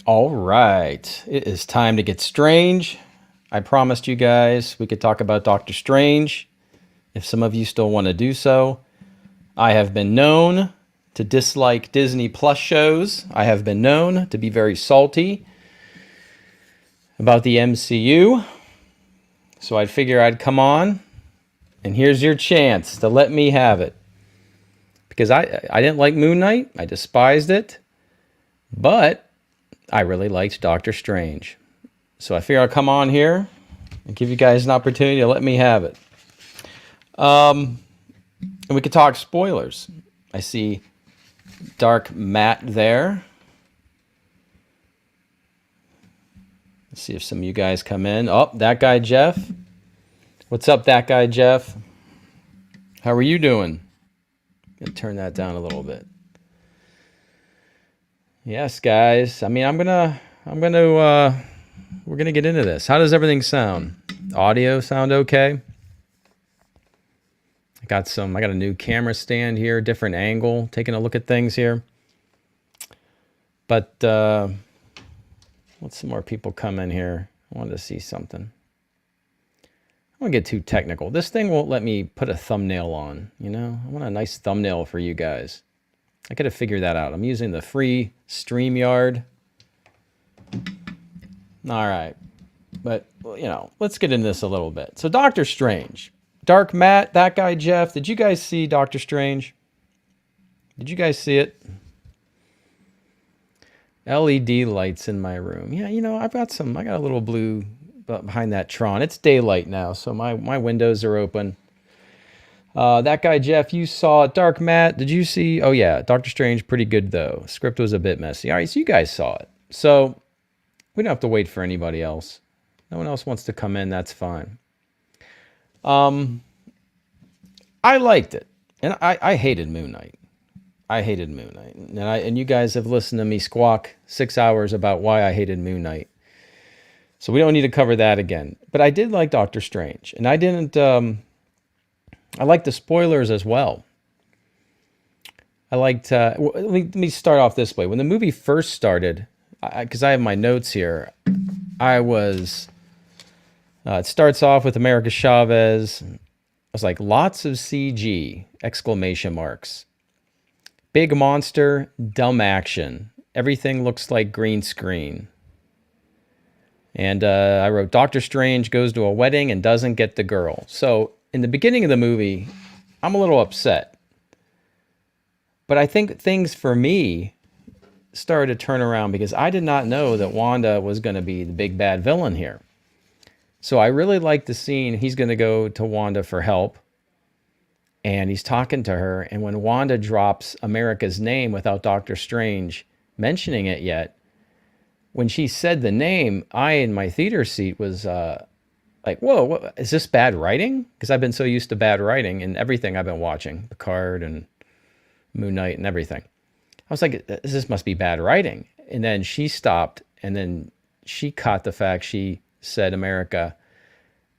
All right, it is time to get strange. I promised you guys we could talk about Doctor Strange. If some of you still want to do so, I have been known to dislike Disney Plus shows. I have been known to be very salty about the MCU. So I'd figure I'd come on, and here's your chance to let me have it. Because I didn't like Moon Knight, I despised it, but I really liked Doctor Strange. So I figure I'll come on here and give you guys an opportunity to let me have it. And we could talk spoilers. I see Dark Matt there. Let's see if some of you guys come in. Oh, that guy Jeff. What's up, that guy Jeff? How are you doing? Gonna turn that down a little bit. Yes, guys. I mean, we're gonna get into this. How does everything sound? Audio sound okay? I got a new camera stand here, different angle, taking a look at things here. But let some more people come in here. I wanted to see something. I don't get too technical. This thing won't let me put a thumbnail on, you know? I want a nice thumbnail for you guys. I gotta figure that out. I'm using the free StreamYard. All right. But, you know, let's get into this a little bit. So Doctor Strange. Dark Matt, that guy Jeff. Did you guys see Doctor Strange? Did you guys see it? LED lights in my room. Yeah, you know, I got a little blue behind that Tron. It's daylight now, so my windows are open. That guy Jeff, you saw it. Dark Matt, did you see? Oh yeah, Doctor Strange, pretty good though. Script was a bit messy. All right, so you guys saw it. So we don't have to wait for anybody else. No one else wants to come in, that's fine. I liked it. And I hated Moon Knight. I hated Moon Knight. And you guys have listened to me squawk 6 hours about why I hated Moon Knight. So we don't need to cover that again. But I did like Doctor Strange. And I didn't I liked the spoilers as well. I liked let me start off this way. When the movie first started, because I have my notes here, I was it starts off with America Chavez. I was like, lots of CG, exclamation marks. Big monster, dumb action. Everything looks like green screen. And I wrote, Doctor Strange goes to a wedding and doesn't get the girl. So in the beginning of the movie, I'm a little upset. But I think things for me started to turn around because I did not know that Wanda was going to be the big bad villain here. So I really like the scene. He's going to go to Wanda for help. And he's talking to her. And when Wanda drops America's name without Doctor Strange mentioning it yet, when she said the name, I in my theater seat was like, whoa, what, is this bad writing? Because I've been so used to bad writing in everything I've been watching, Picard and Moon Knight and everything. I was like, this must be bad writing. And then she stopped, and then she caught the fact she said America.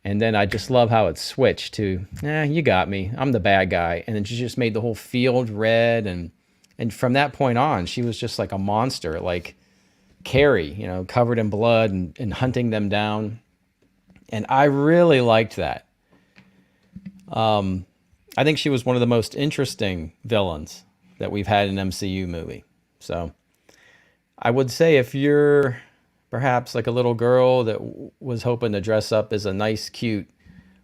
And then I just love how it switched to, you got me. I'm the bad guy. And then she just made the whole field red. And from that point on, she was just like a monster, like Carrie, you know, covered in blood and hunting them down. And I really liked that. I think she was one of the most interesting villains that we've had in an MCU movie. So I would say if you're perhaps like a little girl that was hoping to dress up as a nice, cute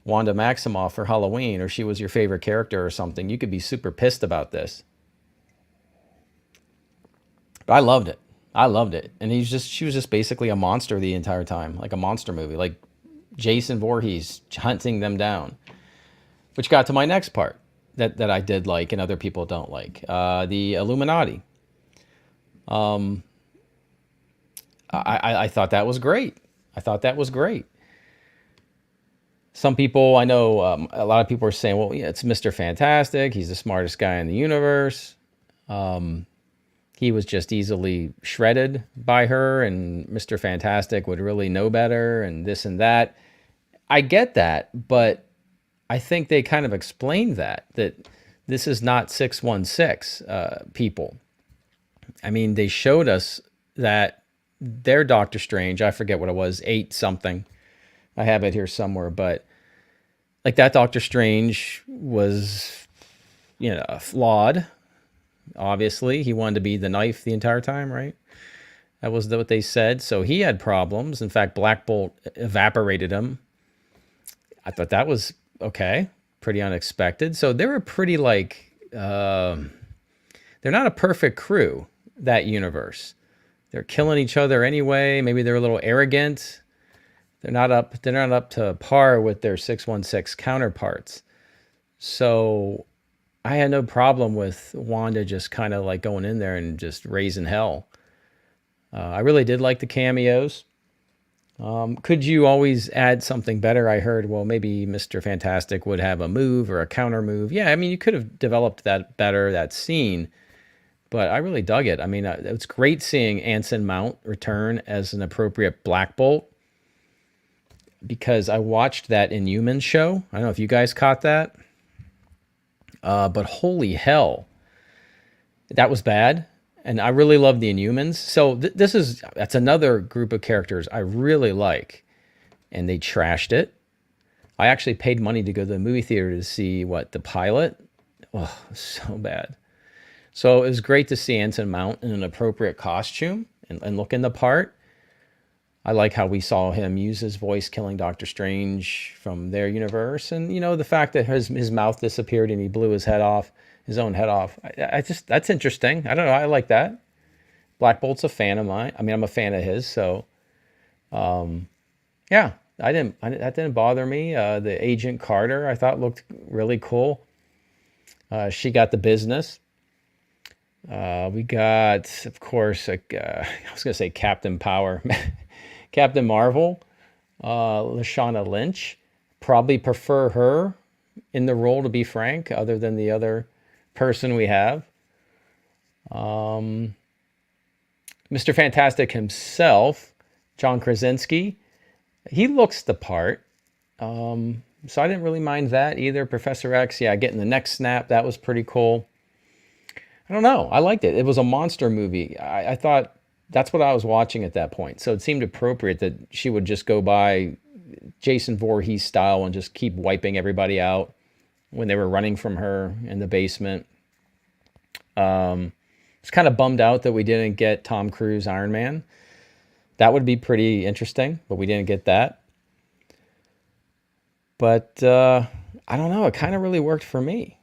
Wanda Maximoff for Halloween, or she was your favorite character or something, you could be super pissed about this. But I loved it. I loved it. And she was just basically a monster the entire time, like a monster movie, like Jason Voorhees hunting them down. Which got to my next part that I did like and other people don't like. The Illuminati. I thought that was great. I thought that was great. Some people, I know a lot of people are saying, well, yeah, it's Mr. Fantastic. He's the smartest guy in the universe. He was just easily shredded by her, and Mr. Fantastic would really know better and this and that. I get that, but I think they kind of explained that this is not 616 people. I mean, they showed us that their Doctor Strange, I forget what it was, 8 something. I have it here somewhere, but like that Doctor Strange was, flawed. Obviously, he wanted to be the knife the entire time, right? That was what they said. So he had problems. In fact, Black Bolt evaporated him. I thought that was okay, pretty unexpected. So they were pretty like, they're not a perfect crew, that universe. They're killing each other anyway. Maybe they're a little arrogant. They're not up to par with their 616 counterparts. So I had no problem with Wanda just kind of like going in there and just raising hell. I really did like the cameos. Could you always add something better? I heard, well, maybe Mr. Fantastic would have a move or a counter move. Yeah, I mean, you could have developed that better, that scene. But I really dug it. I mean, it's great seeing Anson Mount return as an appropriate Black Bolt, because I watched that Inhumans show. I don't know if you guys caught that. But holy hell, that was bad. And I really love the Inhumans. So that's another group of characters I really like. And they trashed it. I actually paid money to go to the movie theater to see the pilot. Oh, so bad. So it was great to see Anson Mount in an appropriate costume and looking the part. I like how we saw him use his voice killing Doctor Strange from their universe. And, the fact that his mouth disappeared and he blew his own head off. That's interesting. I don't know. I like that. Black Bolt's a fan of mine. I mean, I'm a fan of his. So, yeah, that didn't bother me. The Agent Carter, I thought looked really cool. She got the business. We got, of course, I was going to say Captain Power, Captain Marvel, Lashana Lynch. Probably prefer her in the role, to be frank, other than the other person we have. Mr. Fantastic himself, John Krasinski, he looks the part. So I didn't really mind that either. Professor X, yeah, getting the neck snap, that was pretty cool. I don't know. I liked it. It was a monster movie. I thought that's what I was watching at that point. So it seemed appropriate that she would just go by Jason Voorhees style and just keep wiping everybody out when they were running from her in the basement. I was kind of bummed out that we didn't get Tom Cruise Iron Man. That would be pretty interesting, but we didn't get that. But I don't know. It kind of really worked for me.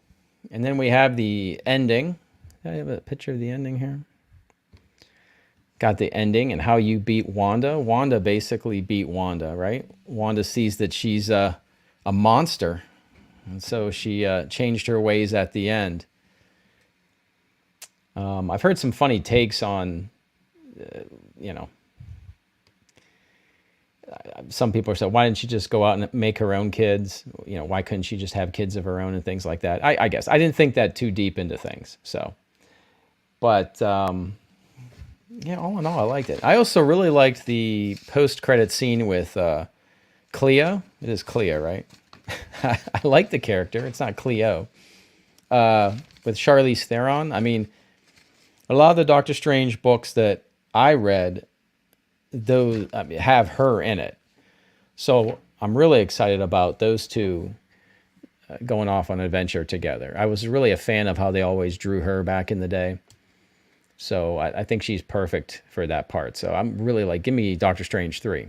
And then we have the ending. I have a picture of the ending here. Got the ending and how you beat Wanda. Wanda basically beat Wanda, right? Wanda sees that she's a monster. And so she changed her ways at the end. I've heard some funny takes on, some people are saying, why didn't she just go out and make her own kids? Why couldn't she just have kids of her own and things like that? I guess I didn't think that too deep into things. So, but yeah, all in all, I liked it. I also really liked the post-credit scene with Cleo. It is Cleo, right? I like the character. It's not Cleo. With Charlize Theron. I mean, a lot of the Doctor Strange books that I read, those have her in it. So I'm really excited about those two going off on an adventure together. I was really a fan of how they always drew her back in the day. So I think she's perfect for that part. So I'm really like, give me Doctor Strange 3.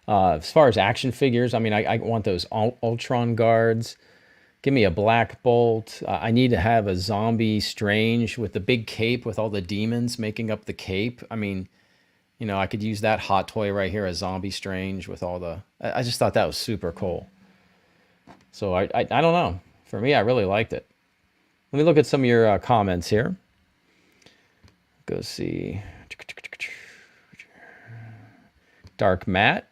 As far as action figures, I mean, I want those Ultron guards. Give me a Black Bolt. I need to have a zombie Strange with the big cape with all the demons making up the cape. I mean, I could use that hot toy right here, a zombie Strange with all the... I just thought that was super cool. So I don't know. For me, I really liked it. Let me look at some of your comments here. Go see. Dark Matte.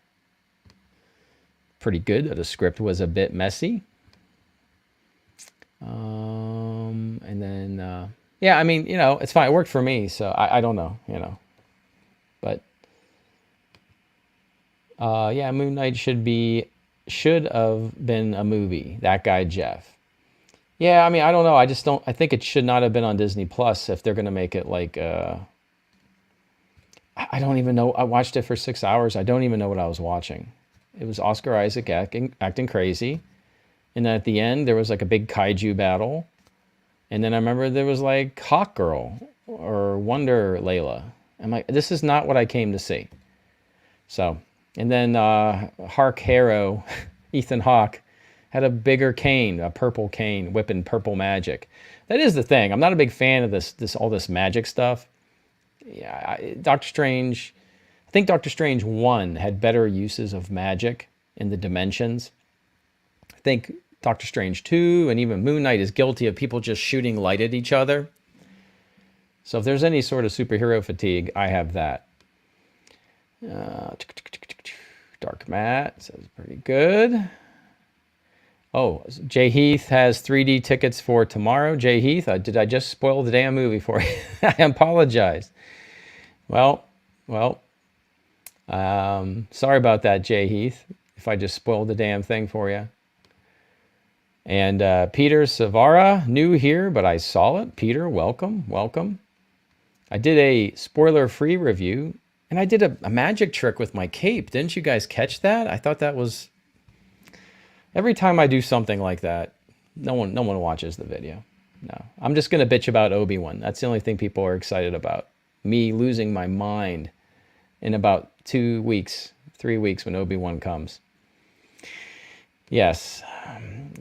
Pretty good. The script was a bit messy. And then, yeah, I mean, it's fine. It worked for me. So I don't know, but, yeah, Moon Knight should have been a movie. That guy, Jeff. Yeah. I mean, I don't know. I think it should not have been on Disney Plus if they're going to make it like, I don't even know. I watched it for 6 hours. I don't even know what I was watching. It was Oscar Isaac acting crazy. And then at the end, there was like a big kaiju battle. And then I remember there was like Hawk Girl or Wonder Layla. I'm like, this is not what I came to see. So, and then Hark Harrow, Ethan Hawke, had a bigger cane, a purple cane, whipping purple magic. That is the thing. I'm not a big fan of all this magic stuff. Yeah, Doctor Strange. I think Doctor Strange 1 had better uses of magic in the dimensions. I think Doctor Strange 2 and even Moon Knight is guilty of people just shooting light at each other. So if there's any sort of superhero fatigue, I have that. Dark Matt says pretty good. Oh, Jay Heath has 3D tickets for tomorrow. Jay Heath, did I just spoil the damn movie for you? I apologize. Well, sorry about that, Jay Heath, if I just spoiled the damn thing for you. And Peter Savara, new here, but I saw it. Peter, welcome, welcome. I did a spoiler-free review, and I did a magic trick with my cape. Didn't you guys catch that? I thought that was... Every time I do something like that, no one watches the video. No, I'm just going to bitch about Obi-Wan. That's the only thing people are excited about. Me losing my mind in about 2 weeks, 3 weeks when Obi-Wan comes. Yes,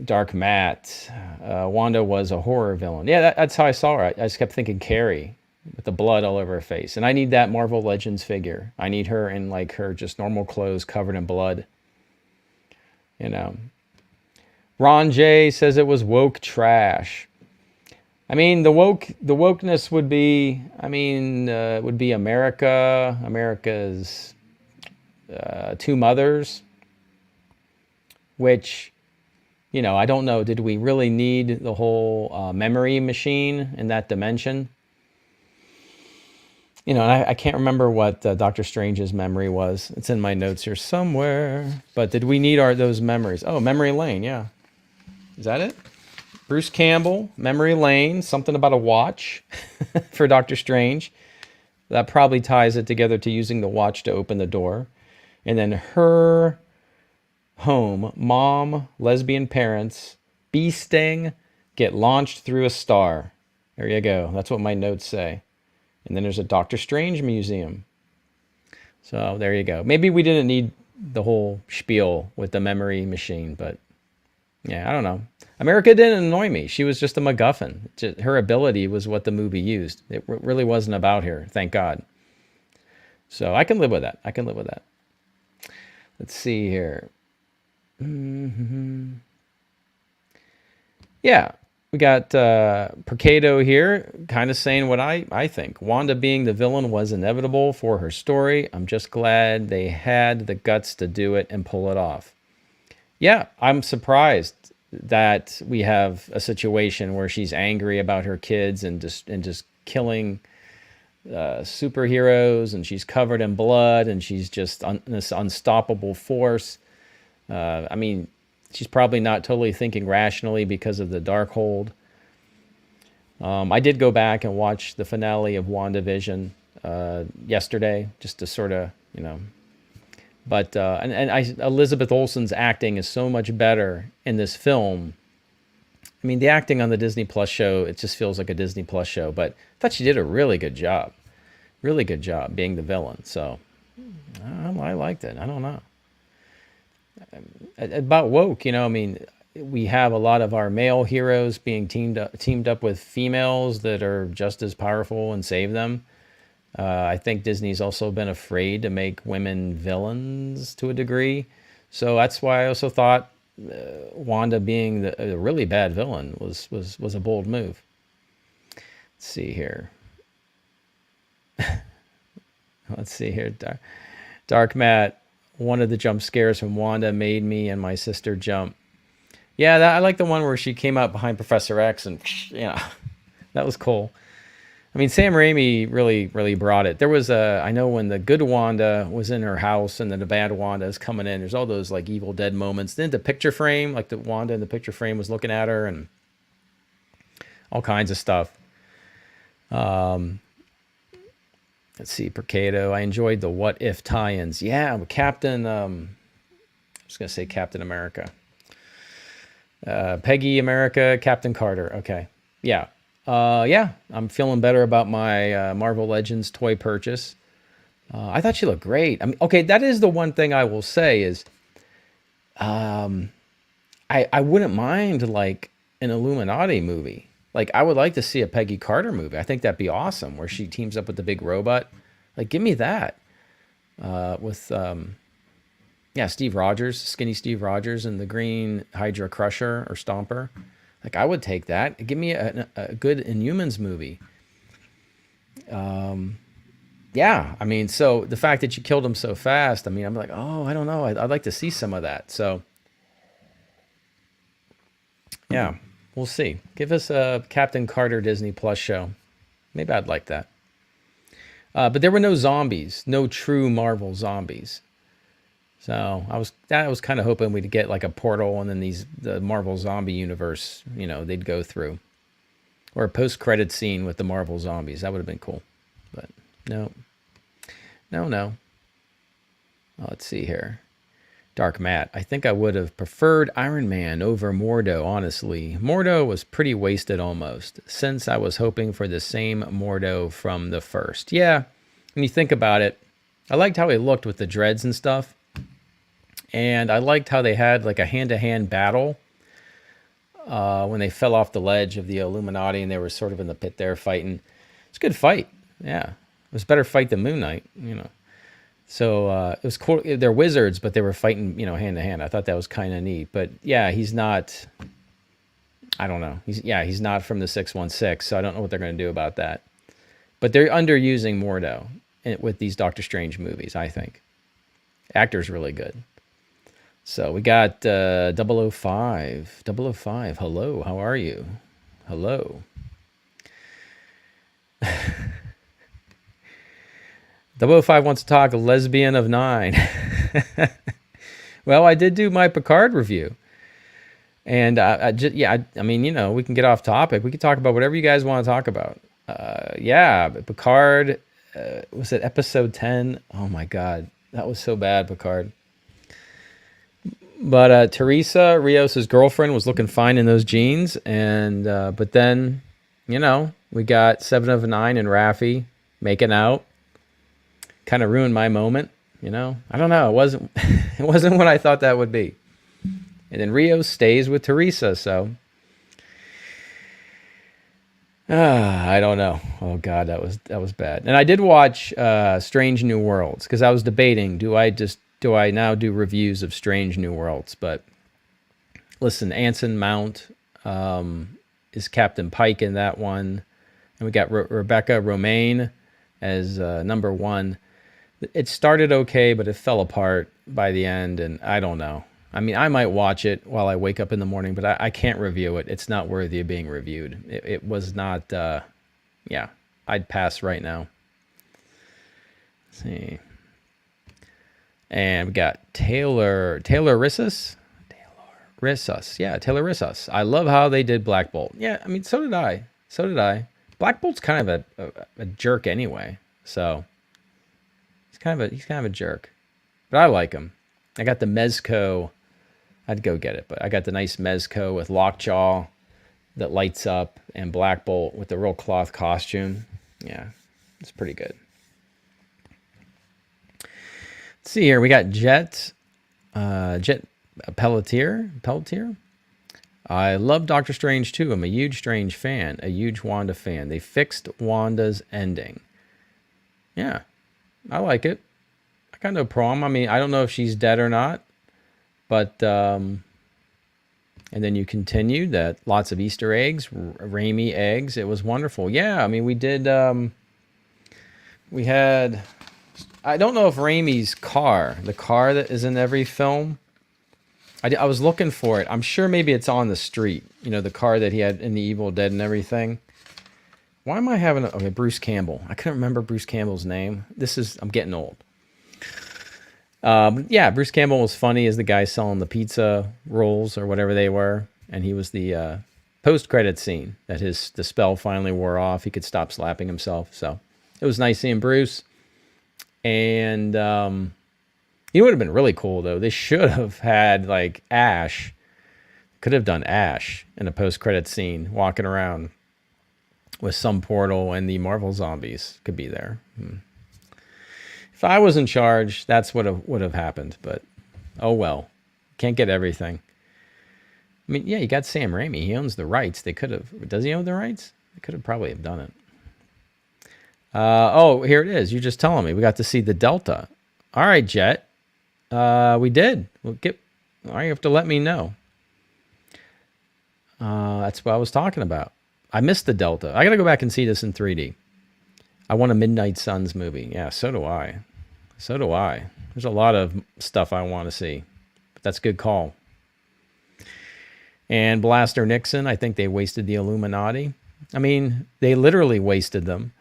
Dark Matt. Wanda was a horror villain. Yeah, that's how I saw her. I just kept thinking Carrie with the blood all over her face. And I need that Marvel Legends figure. I need her in like her just normal clothes covered in blood. You know. Ron J says it was woke trash. I mean, the wokeness would be, would be America's two mothers, which, I don't know. Did we really need the whole memory machine in that dimension? And I can't remember what Doctor Strange's memory was. It's in my notes here somewhere. But did we need those memories? Oh, Memory Lane, yeah. Is that it? Bruce Campbell, Memory Lane, something about a watch for Doctor Strange. That probably ties it together to using the watch to open the door. And then her home, mom, lesbian parents, bee sting, get launched through a star. There you go. That's what my notes say. And then there's a Doctor Strange museum. So there you go. Maybe we didn't need the whole spiel with the memory machine, but yeah, I don't know. America didn't annoy me. She was just a MacGuffin. Her ability was what the movie used. It really wasn't about her, thank God. So I can live with that. I can live with that. Let's see here. Yeah, we got Percado here kind of saying what I think. Wanda being the villain was inevitable for her story. I'm just glad they had the guts to do it and pull it off. Yeah, I'm surprised that we have a situation where she's angry about her kids and just killing superheroes, and she's covered in blood, and she's just this unstoppable force. She's probably not totally thinking rationally because of the Darkhold. I did go back and watch the finale of WandaVision yesterday, just to sort of, But Elizabeth Olsen's acting is so much better in this film. I mean, the acting on the Disney Plus show, it just feels like a Disney Plus show. But I thought she did a really good job being the villain. So I liked it. I don't know. About woke, we have a lot of our male heroes being teamed up with females that are just as powerful and save them. I think Disney's also been afraid to make women villains to a degree. So that's why I also thought Wanda being a really bad villain was a bold move. Let's see here. Dark Matt, one of the jump scares from Wanda made me and my sister jump. Yeah, I like the one where she came out behind Professor X and, that was cool. I mean, Sam Raimi really brought it. There was I know when the good Wanda was in her house and then the bad Wanda is coming in, there's all those like Evil Dead moments. Then the picture frame, like the Wanda in the picture frame was looking at her and all kinds of stuff. Let's see, Percado. I enjoyed the What If tie-ins. Yeah, Captain. I was gonna say Captain America. Peggy America, Captain Carter. Okay, yeah, yeah. I'm feeling better about my Marvel Legends toy purchase. I thought she looked great. I mean, okay, that is the one thing I will say is, I wouldn't mind like an Illuminati movie. Like I would like to see a Peggy Carter movie. I think that'd be awesome, where she teams up with the big robot. Like, give me that with yeah, Steve Rogers, skinny Steve Rogers, and the Green Hydra Crusher or Stomper. Like, I would take that. Give me a good Inhumans movie. Yeah, I mean, so the fact that you killed him so fast, I mean, I'm like, oh, I don't know. I'd like to see some of that. So, yeah, we'll see. Give us a Captain Carter Disney Plus show. Maybe I'd like that. But there were no zombies, no true Marvel zombies. So I was kind of hoping we'd get like a portal and then the Marvel zombie universe, you know, they'd go through, or a post-credit scene with the Marvel zombies. That would have been cool, but no. Let's see here. Dark Matt. I think I would have preferred Iron Man over Mordo, honestly. Mordo was pretty wasted almost, since I was hoping for the same Mordo from the first. Yeah, when you think about it, I liked how he looked with the dreads and stuff. And I liked how they had like a hand-to-hand battle when they fell off the ledge of the Illuminati and they were sort of in the pit there fighting. It's a good fight. Yeah. It was a better fight than Moon Knight, you know. So it was cool. They're wizards, but they were fighting, you know, hand-to-hand. I thought that was kind of neat. But yeah, he's not, I don't know. He's not from the 616, so I don't know what they're going to do about that. But they're underusing Mordo with these Doctor Strange movies, I think. Actor's really good. So we got 005. 005, hello, how are you? Hello. 005 wants to talk Lesbian of 9. Well, I did do my Picard review. And I mean, you know, we can get off topic. We can talk about whatever you guys want to talk about. Yeah, but Picard, was it episode 10? Oh my God, that was so bad, Picard. But Teresa, Rios' girlfriend, was looking fine in those jeans. And but then, you know, we got 7 of 9 and Raffi making out. Kind of ruined my moment, you know. I don't know. It wasn't what I thought that would be. And then Rios stays with Teresa, so I don't know. Oh God, that was bad. And I did watch Strange New Worlds because I was debating, do I now do reviews of Strange New Worlds? But listen, Anson Mount is Captain Pike in that one. And we got Rebecca Romaine as number 1. It started okay, but it fell apart by the end, and I don't know. I mean, I might watch it while I wake up in the morning, but I can't review it. It's not worthy of being reviewed. It was not, yeah, I'd pass right now. Let's see. And we got Taylor Rissas. Yeah, Taylor Rissas. I love how they did Black Bolt. Yeah, I mean, so did I. Black Bolt's kind of a jerk anyway, so he's kind of a jerk. But I like him. I got the Mezco. I'd go get it, but I got the nice Mezco with Lockjaw that lights up and Black Bolt with the real cloth costume. Yeah, it's pretty good. Let's see here. We got Jet Pelletier. I love Doctor Strange too. I'm a huge Strange fan, a huge Wanda fan. They fixed Wanda's ending. Yeah, I like it. I got no problem. I mean, I don't know if she's dead or not, but and then you continued that lots of Easter eggs, Raimi eggs. It was wonderful. Yeah, I mean, we did. We had. I don't know if Raimi's car, the car that is in every film. I was looking for it. I'm sure maybe it's on the street. You know, the car that he had in the Evil Dead and everything. Why am I having okay, Bruce Campbell. I couldn't remember Bruce Campbell's name. I'm getting old. Yeah, Bruce Campbell was funny as the guy selling the pizza rolls or whatever they were. And he was the post-credit scene that the spell finally wore off. He could stop slapping himself. So It was nice seeing Bruce. And you know what would have been really cool, though? They should have had, like, Ash. Could have done Ash in a post-credit scene, walking around with some portal, and the Marvel zombies could be there. If I was in charge, that's what would have happened. But, oh well. Can't get everything. I mean, yeah, you got Sam Raimi. He owns the rights. They could have... Does he own the rights? They could have probably have done it. Oh, here it is. You're just telling me. We got to see the Delta. All right, Jet. We did. All right, you have to let me know. That's what I was talking about. I missed the Delta. I got to go back and see this in 3D. I want a Midnight Suns movie. Yeah, so do I. So do I. There's a lot of stuff I want to see. But that's a good call. And Blaster Nixon, I think they wasted the Illuminati. I mean, they literally wasted them.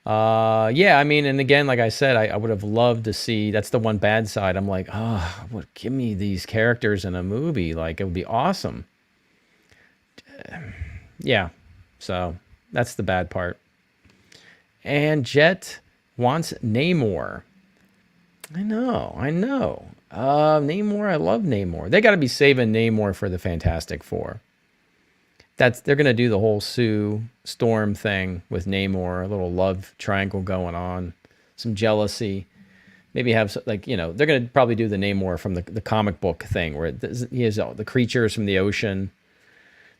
Yeah, I mean, and again, like I said, I would have loved to see, that's the one bad side. I'm like, oh, give me these characters in a movie. Like, it would be awesome. Yeah, so that's the bad part. And Jet wants Namor. I know. Namor, I love Namor. They got to be saving Namor for the Fantastic Four. They're going to do the whole Sue Storm thing with Namor, a little love triangle going on, some jealousy. Maybe have, like, you know, they're going to probably do the Namor from the comic book thing where he has all the creatures from the ocean.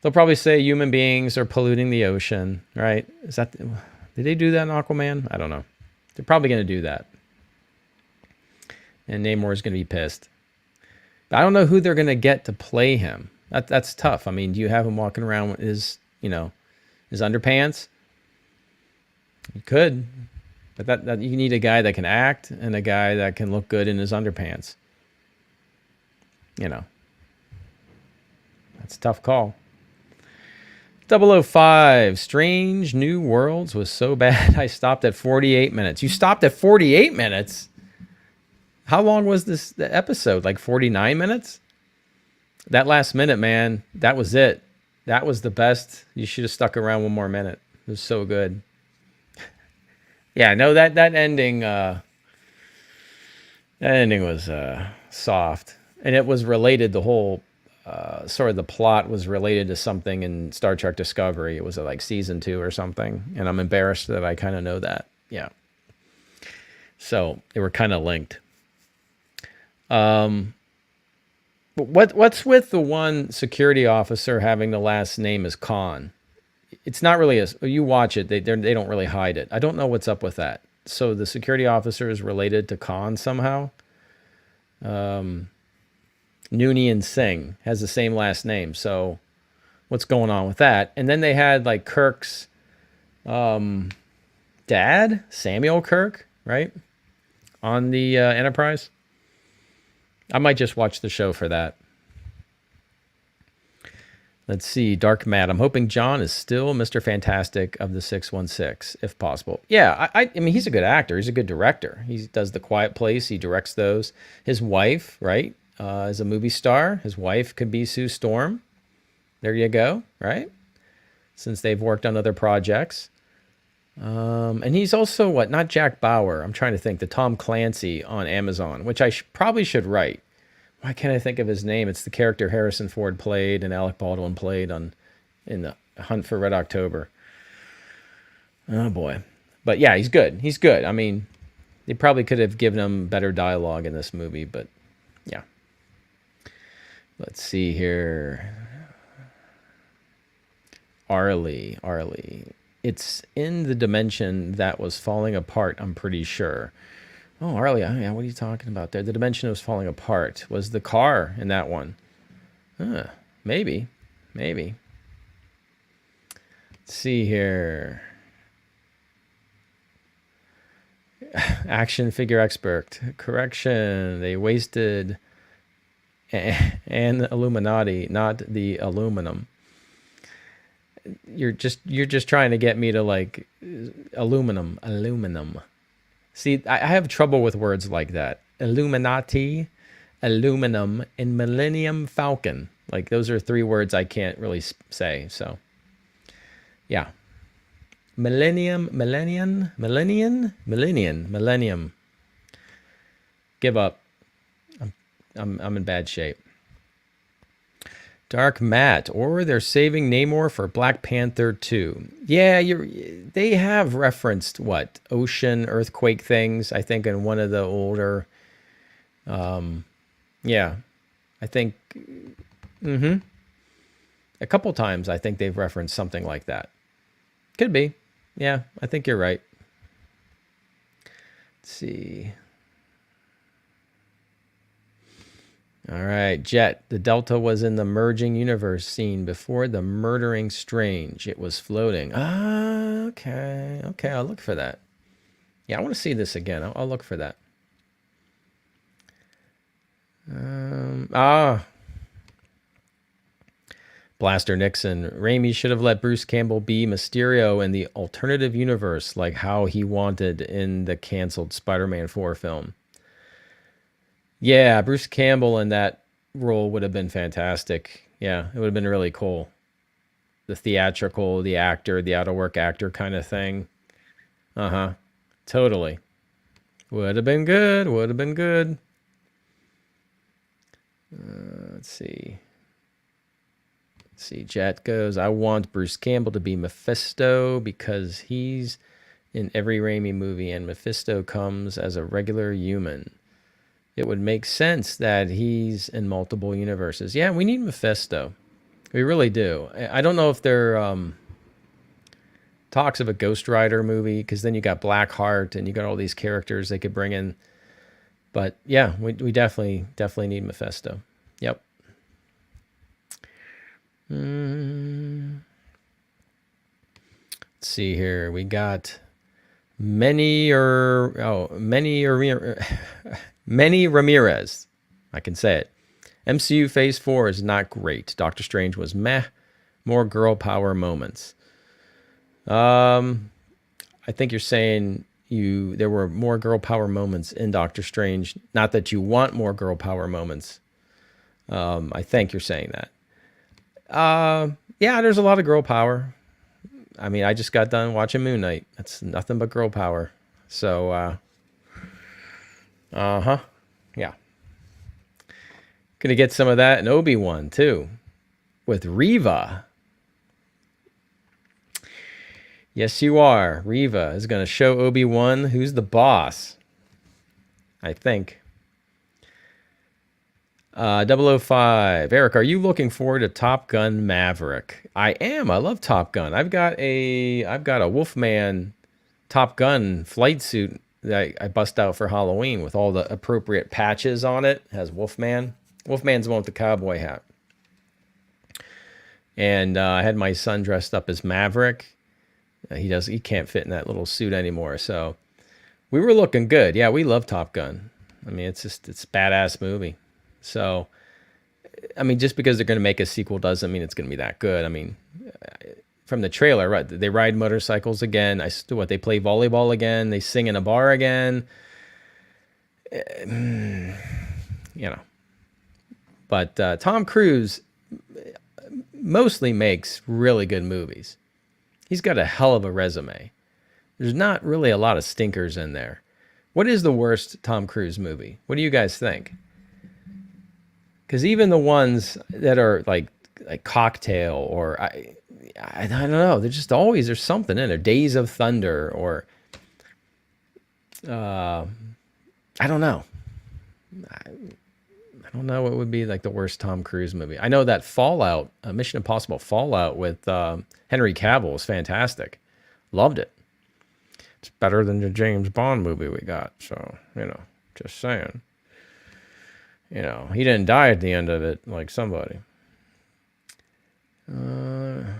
They'll probably say human beings are polluting the ocean, right? Did they do that in Aquaman? I don't know. They're probably going to do that. And Namor is going to be pissed. But I don't know who they're going to get to play him. That's tough. I mean, do you have him walking around with his underpants? You could. But that you need a guy that can act and a guy that can look good in his underpants. You know. That's a tough call. 005, Strange New Worlds was so bad I stopped at 48 minutes. You stopped at 48 minutes? How long was the episode? Like 49 minutes? That last minute, man, that was it. That was the best. You should have stuck around one more minute. It was so good. Yeah, no, that ending was soft. And it was related, the whole sort of the plot was related to something in Star Trek Discovery. It was like season 2 or something. And I'm embarrassed that I kind of know that. Yeah. So they were kind of linked. But what's with the one security officer having the last name as Khan? It's not really you watch it, they don't really hide it. I don't know what's up with that. So the security officer is related to Khan somehow. Noonien Singh has the same last name. So what's going on with that? And then they had like Kirk's dad, Samuel Kirk, right? On the Enterprise. I might just watch the show for that. Let's see. Dark Matt. I'm hoping John is still Mr. Fantastic of the 616, if possible. Yeah, I mean, he's a good actor. He's a good director. He does The Quiet Place. He directs those. His wife, right, is a movie star. His wife could be Sue Storm. There you go, right? Since they've worked on other projects. And he's also, not Jack Bauer. I'm trying to think. The Tom Clancy on Amazon, which I probably should write. Why can't I think of his name? It's the character Harrison Ford played and Alec Baldwin played in the Hunt for Red October. Oh boy. But yeah, he's good. He's good. I mean, they probably could have given him better dialogue in this movie, but yeah. Let's see here. Arlie. It's in the dimension that was falling apart, I'm pretty sure. Oh, Arlie, yeah, what are you talking about there? The dimension that was falling apart was the car in that one. Maybe. Let's see here. Action figure expert. Correction. They wasted an Illuminati, not the aluminum. You're just trying to get me to like aluminum. See, I have trouble with words like that. Illuminati, aluminum, and Millennium Falcon. Like those are 3 words I can't really say. So, yeah. Millennium. Give up. I'm in bad shape. Dark Matte, or they're saving Namor for Black Panther 2. Yeah, they have referenced what? Ocean earthquake things, I think, in one of the older. Yeah, I think a couple times I think they've referenced something like that. Could be. Yeah, I think you're right. Let's see. All right, Jet. The Delta was in the merging universe scene before the murdering strange. It was floating. Ah, okay. Okay, I'll look for that. Yeah, I want to see this again. I'll look for that. Blaster Nixon. Raimi should have let Bruce Campbell be Mysterio in the alternative universe, like how he wanted in the canceled Spider-Man 4 film. Yeah, Bruce Campbell in that role would have been fantastic. Yeah, it would have been really cool. The theatrical, the actor, the out of work actor kind of thing. Uh-huh. Totally. Would have been good. Would have been good. Let's see. Let's see. Jet goes, I want Bruce Campbell to be Mephisto because he's in every Raimi movie and Mephisto comes as a regular human. It would make sense that he's in multiple universes. Yeah, we need Mephisto. We really do. I don't know if there talks of a Ghost Rider movie, because then you got Blackheart and you got all these characters they could bring in. But yeah, we definitely need Mephisto. Yep. Let's see here. We got Many Ramirez. I can say it. MCU Phase 4 is not great. Doctor Strange was meh. More girl power moments. I think you're saying there were more girl power moments in Doctor Strange. Not that you want more girl power moments. I think you're saying that. Yeah, there's a lot of girl power. I mean, I just got done watching Moon Knight. That's nothing but girl power. So, yeah. Gonna get some of that in Obi-Wan too, with Reva. Yes, you are. Reva is gonna show Obi-Wan who's the boss. I think. 005. Eric, are you looking forward to Top Gun Maverick? I am. I love Top Gun. I've got a Wolfman Top Gun flight suit that I bust out for Halloween with all the appropriate patches on it. It has Wolfman. Wolfman's the one with the cowboy hat. And I had my son dressed up as Maverick. He can't fit in that little suit anymore. So we were looking good. Yeah, we love Top Gun. I mean, it's a badass movie. So, I mean, just because they're going to make a sequel doesn't mean it's going to be that good. I mean, from the trailer, right? They ride motorcycles again. They play volleyball again. They sing in a bar again. You know. But Tom Cruise mostly makes really good movies. He's got a hell of a resume. There's not really a lot of stinkers in there. What is the worst Tom Cruise movie? What do you guys think? Because even the ones that are like Cocktail or I don't know, there's something in there. Days of Thunder or I don't know. I don't know what would be like the worst Tom Cruise movie. I know that Fallout, Mission Impossible Fallout with Henry Cavill is fantastic. Loved it. It's better than the James Bond movie we got. So, just saying. He didn't die at the end of it like somebody. Let's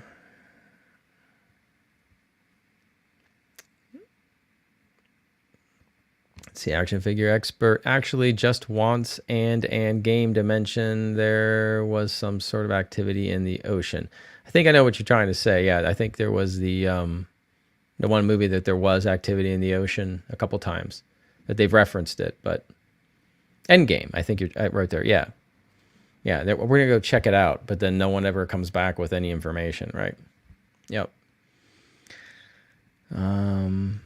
see, action figure expert actually just wants and game dimension. There was some sort of activity in the ocean. I think I know what you're trying to say. Yeah, I think there was the one movie that there was activity in the ocean a couple times that they've referenced it, but Endgame, I think you're right there. Yeah. Yeah, we're going to go check it out, but then no one ever comes back with any information, right? Yep. Um,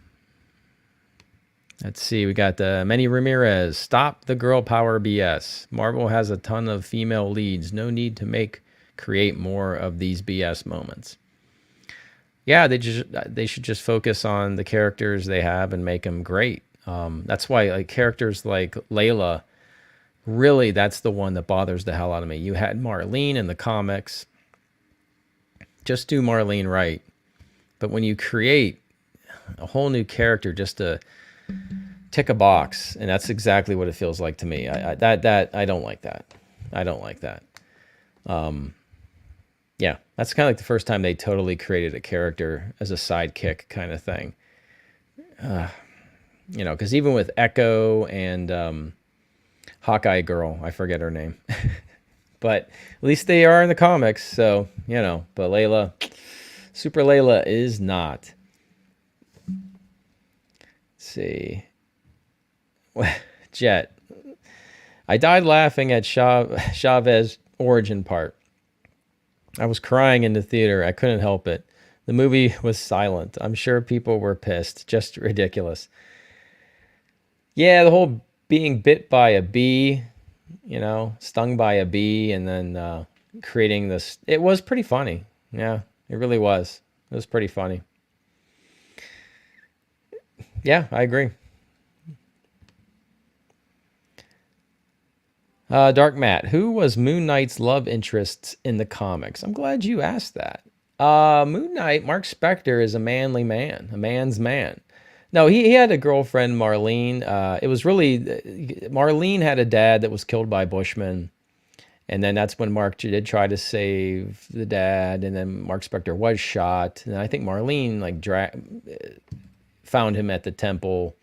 let's see. We got Manny Ramirez. Stop the girl power BS. Marvel has a ton of female leads. No need to create more of these BS moments. Yeah, they should just focus on the characters they have and make them great. That's why like characters like Layla, really, that's the one that bothers the hell out of me. You had Marlene in the comics. Just do Marlene right. But when you create a whole new character just to tick a box, and that's exactly what it feels like to me. I don't like that. I don't like that. Yeah, that's kind of like the first time they totally created a character as a sidekick kind of thing. Because even with Echo and Hawkeye girl, I forget her name, but at least they are in the comics. So but Layla, Super Layla is not. Let's see, Jet. I died laughing at Chavez origin part. I was crying in the theater. I couldn't help it. The movie was silent. I'm sure people were pissed. Just ridiculous. Yeah, the whole being bit by a bee, stung by a bee, and then creating this. It was pretty funny. Yeah, it really was. It was pretty funny. Yeah, I agree. Dark Matt, who was Moon Knight's love interest in the comics? I'm glad you asked that. Moon Knight, Mark Spector is a manly man, a man's man. No, he had a girlfriend, Marlene. It was really, Marlene had a dad that was killed by Bushmen. And then that's when Mark did try to save the dad. And then Mark Spector was shot. And I think Marlene found him at the temple.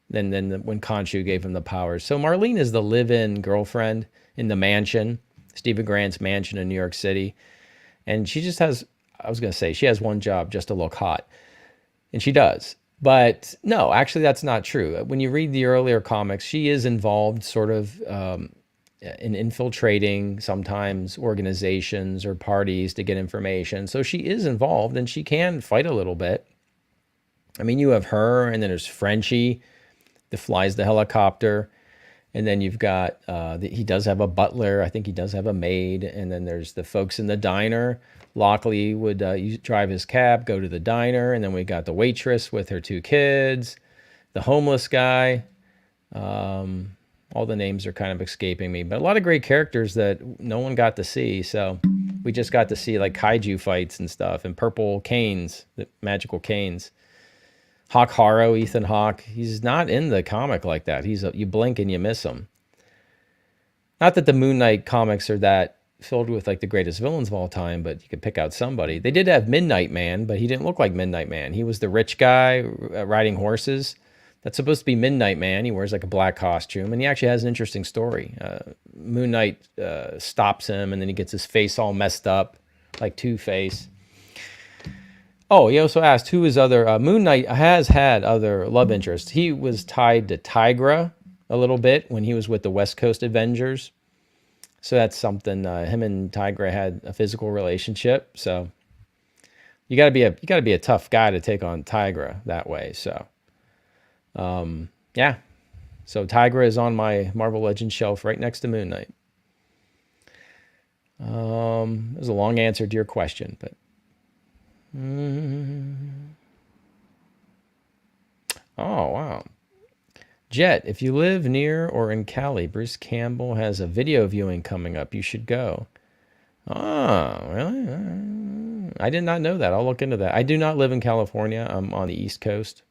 Then when Khonshu gave him the powers. So Marlene is the live-in girlfriend in the mansion, Stephen Grant's mansion in New York City. And she just has, I was going to say, she has one job, just to look hot. And she does. But no, actually, that's not true. When you read the earlier comics, she is involved sort of in infiltrating sometimes organizations or parties to get information. So she is involved and she can fight a little bit. I mean, you have her, and then there's Frenchie that flies the helicopter. And then you've got, he does have a butler. I think he does have a maid. And then there's the folks in the diner. Lockley would drive his cab, go to the diner. And then we got the waitress with her 2 kids, the homeless guy. All the names are kind of escaping me, but a lot of great characters that no one got to see. So we just got to see like kaiju fights and stuff, and purple canes, the magical canes. Hawk Harrow, Ethan Hawke, he's not in the comic like that. You blink and you miss him. Not that the Moon Knight comics are that filled with like the greatest villains of all time, but you could pick out somebody. They did have Midnight Man, but he didn't look like Midnight Man. He was the rich guy riding horses. That's supposed to be Midnight Man. He wears like a black costume, and he actually has an interesting story. Moon Knight stops him, and then he gets his face all messed up, like Two-Face. Oh, he also asked who his other... Moon Knight has had other love interests. He was tied to Tigra a little bit when he was with the West Coast Avengers. So that's something. Him and Tigra had a physical relationship. So you got to be a tough guy to take on Tigra that way. So yeah. So Tigra is on my Marvel Legends shelf right next to Moon Knight. It was a long answer to your question, but oh, wow. Jet, if you live near or in Cali, Bruce Campbell has a video viewing coming up. You should go. Oh, really? I did not know that. I'll look into that. I do not live in California. I'm on the East Coast.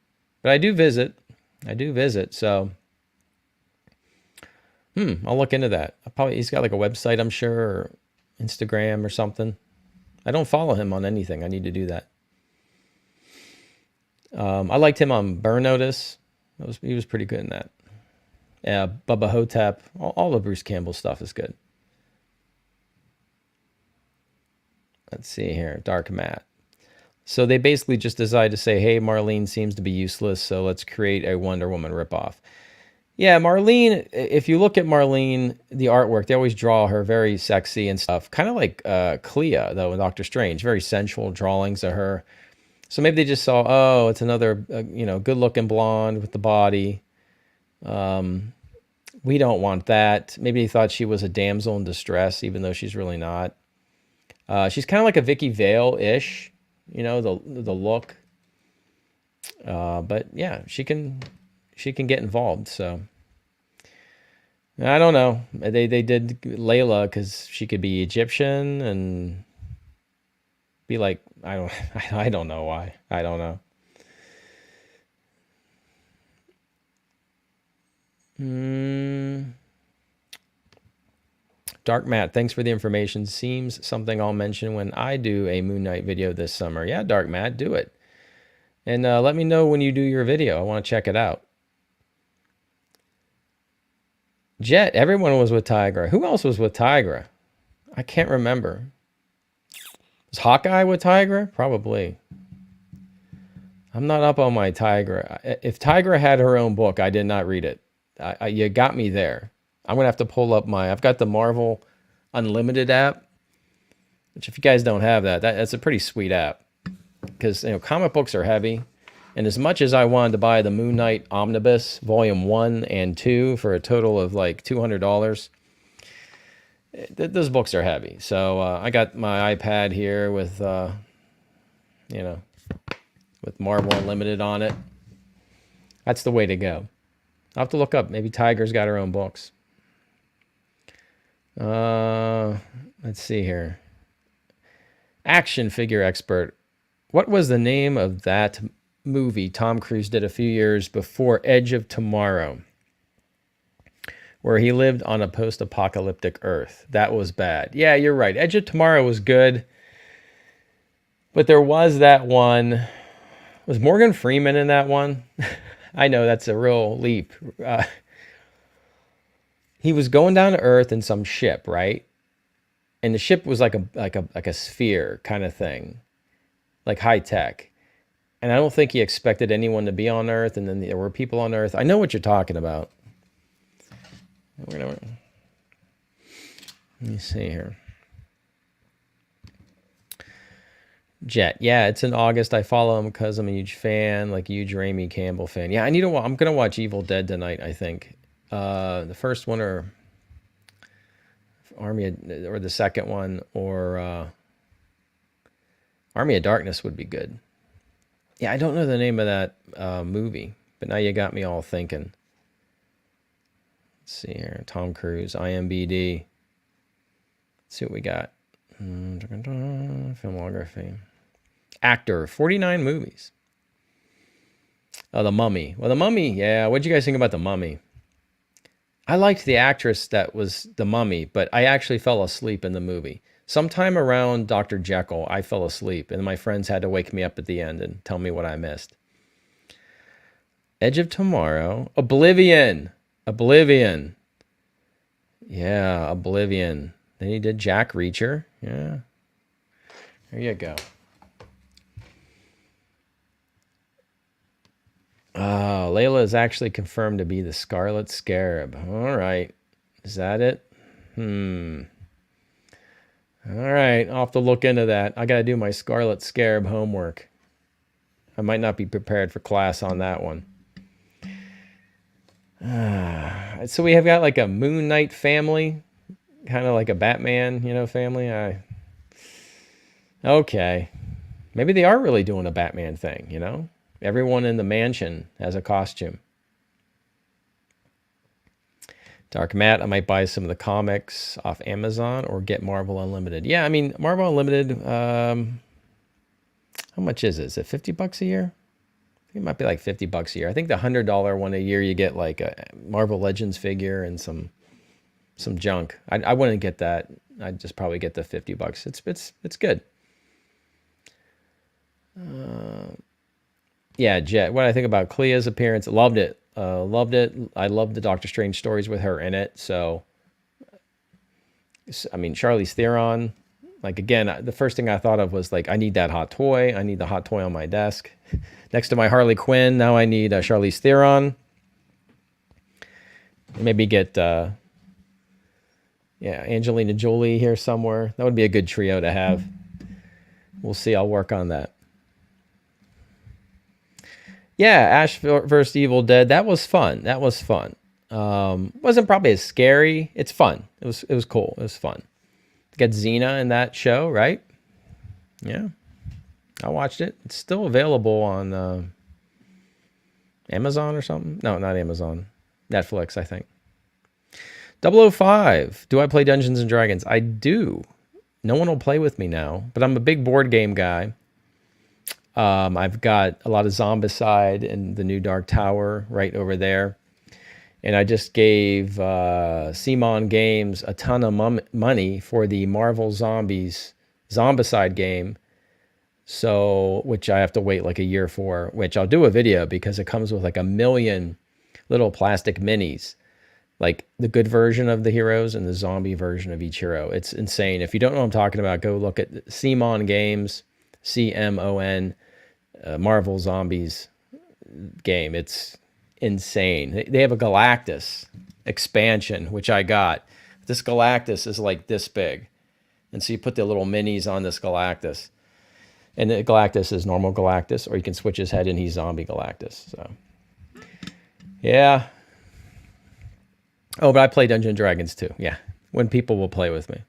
But I do visit. So I'll look into that. He's got like a website, I'm sure, or Instagram or something. I don't follow him on anything. I need to do that. I liked him on Burn Notice. He was pretty good in that. Yeah, Bubba Hotep. All the Bruce Campbell stuff is good. Let's see here. Dark Matt. So they basically just decided to say, hey, Marlene seems to be useless, so let's create a Wonder Woman ripoff. Yeah, Marlene, if you look at Marlene, the artwork, they always draw her very sexy and stuff. Kind of like Clea, though, in Doctor Strange. Very sensual drawings of her. So maybe they just saw, oh, it's another, good-looking blonde with the body. We don't want that. Maybe they thought she was a damsel in distress, even though she's really not. She's kind of like a Vicky Vale-ish, the look. But yeah, she can get involved. So I don't know. They did Layla because she could be Egyptian and be like, I don't know why. I don't know. Dark Matt, thanks for the information. Seems something I'll mention when I do a Moon Knight video this summer. Yeah, Dark Matt, do it. And let me know when you do your video. I want to check it out. Jet, everyone was with Tigra. Who else was with Tigra? I can't remember. Was Hawkeye with Tigra? Probably. I'm not up on my Tigra. If Tigra had her own book, I did not read it. You got me there. I'm going to have to pull up I've got the Marvel Unlimited app, which if you guys don't have that's a pretty sweet app. Because, comic books are heavy. And as much as I wanted to buy the Moon Knight Omnibus, Volume 1 and 2, for a total of like $200, those books are heavy. So I got my iPad here with, with Marvel Unlimited on it. That's the way to go. I'll have to look up. Maybe Tiger's got her own books. Let's see here. Action figure expert. What was the name of that movie Tom Cruise did a few years before Edge of Tomorrow, where he lived on a post-apocalyptic Earth? That was bad. Yeah, you're right. Edge of Tomorrow was good. But there was that one. Was Morgan Freeman in that one? I know that's a real leap. He was going down to Earth in some ship, right? And the ship was like a sphere kind of thing, like high tech. And I don't think he expected anyone to be on Earth, and then there were people on Earth. I know what you're talking about. Let me see here. Jet, yeah, it's in August. I follow him because I'm a huge fan, like a huge Raimi Campbell fan. Yeah, I'm gonna watch Evil Dead tonight, I think. The first one or the second one, or Army of Darkness would be good. Yeah, I don't know the name of that movie, but now you got me all thinking. Let's see here. Tom Cruise, IMDb. Let's see what we got. Filmography. Actor, 49 movies. Oh, The Mummy. Well, The Mummy, yeah. What'd you guys think about The Mummy? I liked the actress that was The Mummy, but I actually fell asleep in the movie. Sometime around Dr. Jekyll, I fell asleep, and my friends had to wake me up at the end and tell me what I missed. Edge of Tomorrow. Oblivion. Yeah, Oblivion. Then he did Jack Reacher. Yeah. There you go. Layla is actually confirmed to be the Scarlet Scarab. All right. Is that it? All right. I'll have to look into that. I got to do my Scarlet Scarab homework. I might not be prepared for class on that one. So we have got like a Moon Knight family, kind of like a Batman, family. Okay. Maybe they are really doing a Batman thing, Everyone in the mansion has a costume. Dark Matt, I might buy some of the comics off Amazon or get Marvel Unlimited. Yeah, I mean, Marvel Unlimited, how much is it? Is it $50 a year? I think it might be like $50 a year. I think the $100 one a year, you get like a Marvel Legends figure and some junk. I wouldn't get that. I'd just probably get the $50. It's good. Yeah, Jet. What I think about Clea's appearance? Loved it. Loved it. I loved the Doctor Strange stories with her in it. So, I mean, Charlize Theron. Like, again, the first thing I thought of was like, I need that hot toy. I need the hot toy on my desk next to my Harley Quinn. Now I need Charlize Theron. Maybe get Angelina Jolie here somewhere. That would be a good trio to have. We'll see. I'll work on that. Yeah, Ash vs. Evil Dead. That was fun. That was fun. Wasn't probably as scary. It's fun. It was cool. It was fun. Got Xena in that show, right? Yeah, I watched it. It's still available on Amazon or something. No, not Amazon. Netflix, I think. 005. Do I play Dungeons and Dragons? I do. No one will play with me now, but I'm a big board game guy. I've got a lot of Zombicide and the new Dark Tower right over there. And I just gave Simon Games a ton of money for the Marvel Zombies Zombicide game. So, which I have to wait like a year for, which I'll do a video because it comes with like a million little plastic minis, like the good version of the heroes and the zombie version of each hero. It's insane. If you don't know what I'm talking about, go look at Simon Games, CMON, Marvel Zombies game. It's insane. They have a Galactus expansion, which I got. This Galactus is like this big. And so you put the little minis on this Galactus. And the Galactus is normal Galactus, or you can switch his head and he's zombie Galactus. So, yeah. Oh, but I play Dungeons and Dragons too. Yeah, when people will play with me.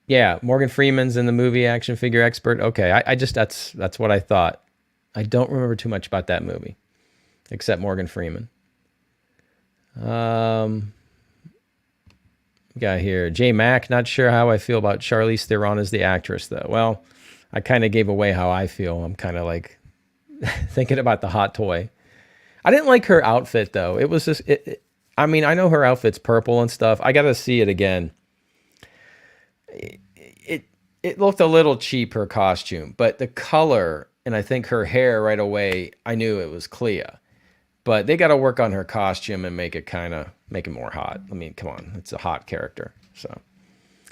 Yeah, Morgan Freeman's in the movie Action Figure Expert. Okay, I just that's what I thought. I don't remember too much about that movie, except Morgan Freeman. Got here, J Mac. Not sure how I feel about Charlize Theron as the actress, though. Well, I kind of gave away how I feel. I'm kind of like thinking about the hot toy. I didn't like her outfit, though. It was just, I mean, I know her outfit's purple and stuff. I got to see it again. It looked a little cheap, her costume, but the color, and I think her hair right away, I knew it was Clea. But they got to work on her costume and make it more hot. I mean, come on, it's a hot character. So,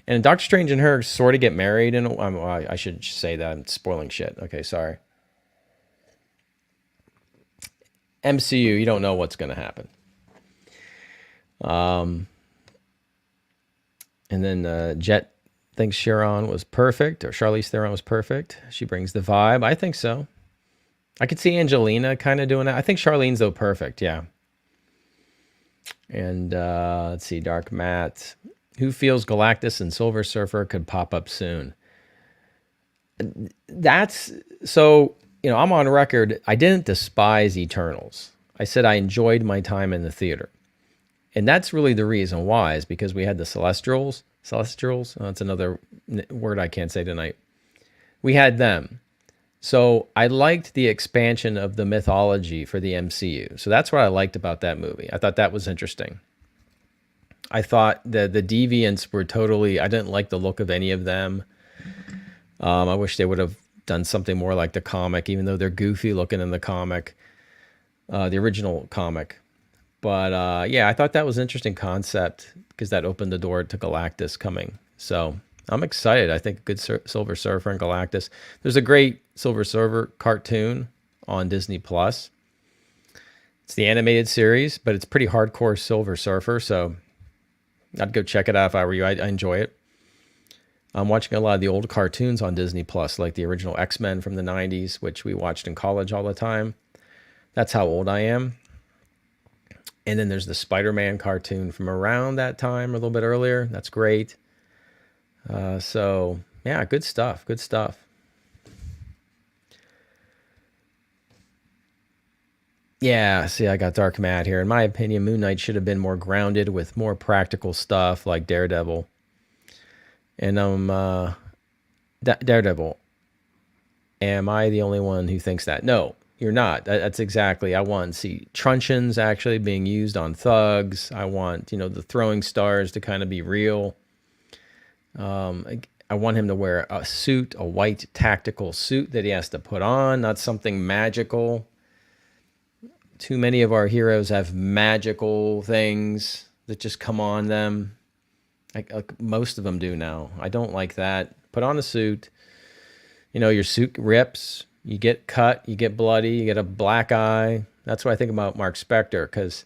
and Doctor Strange and her sort of get married, and I should say that I'm spoiling shit. Okay, sorry. MCU, you don't know what's going to happen. And then Jet thinks Sharon was perfect, or Charlize Theron was perfect. She brings the vibe. I think so. I could see Angelina kind of doing that. I think Charlene's, though, perfect. Yeah. And let's see, Dark Matt. Who feels Galactus and Silver Surfer could pop up soon? That's so, I'm on record. I didn't despise Eternals. I said I enjoyed my time in the theater. And that's really the reason why, is because we had the Celestials. Celestials? Oh, that's another word I can't say tonight. We had them. So I liked the expansion of the mythology for the MCU. So that's what I liked about that movie. I thought that was interesting. I thought the deviants were totally, I didn't like the look of any of them. I wish they would have done something more like the comic, even though they're goofy looking in the comic, the original comic. But yeah, I thought that was an interesting concept because that opened the door to Galactus coming. So I'm excited. I think a good Silver Surfer and Galactus. There's a great Silver Surfer cartoon on Disney Plus. It's the animated series, but it's pretty hardcore Silver Surfer. So I'd go check it out if I were you. I enjoy it. I'm watching a lot of the old cartoons on Disney Plus, like the original X-Men from the 90s, which we watched in college all the time. That's how old I am. And then there's the Spider-Man cartoon from around that time, or a little bit earlier. That's great. So, yeah, good stuff. Good stuff. Yeah, see, I got Dark Matt here. In my opinion, Moon Knight should have been more grounded with more practical stuff like Daredevil. And Daredevil. Am I the only one who thinks that? No, you're not. That's exactly. I want to see truncheons actually being used on thugs. I want, the throwing stars to kind of be real. I want him to wear a suit, a white tactical suit that he has to put on, not something magical. Too many of our heroes have magical things that just come on them. Like most of them do now. I don't like that. Put on a suit. Your suit rips. You get cut. You get bloody. You get a black eye. That's what I think about Mark Spector, because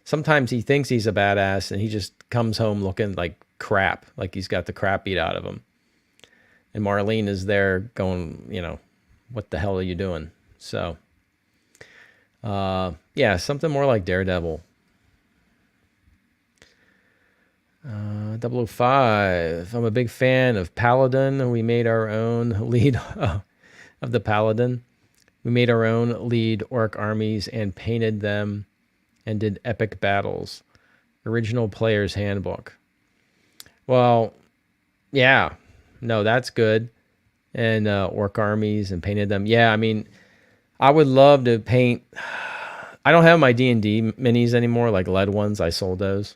sometimes he thinks he's a badass and he just comes home looking like crap, like he's got the crap beat out of him. And Marlene is there going, what the hell are you doing? So, yeah, something more like Daredevil. 005. I'm a big fan of Paladin. We made our own lead of the Paladin. We made our own lead orc armies and painted them and did epic battles. Original player's handbook. Well, yeah. No, that's good. And orc armies and painted them. Yeah, I mean, I would love to paint. I don't have my D&D minis anymore, like lead ones. I sold those.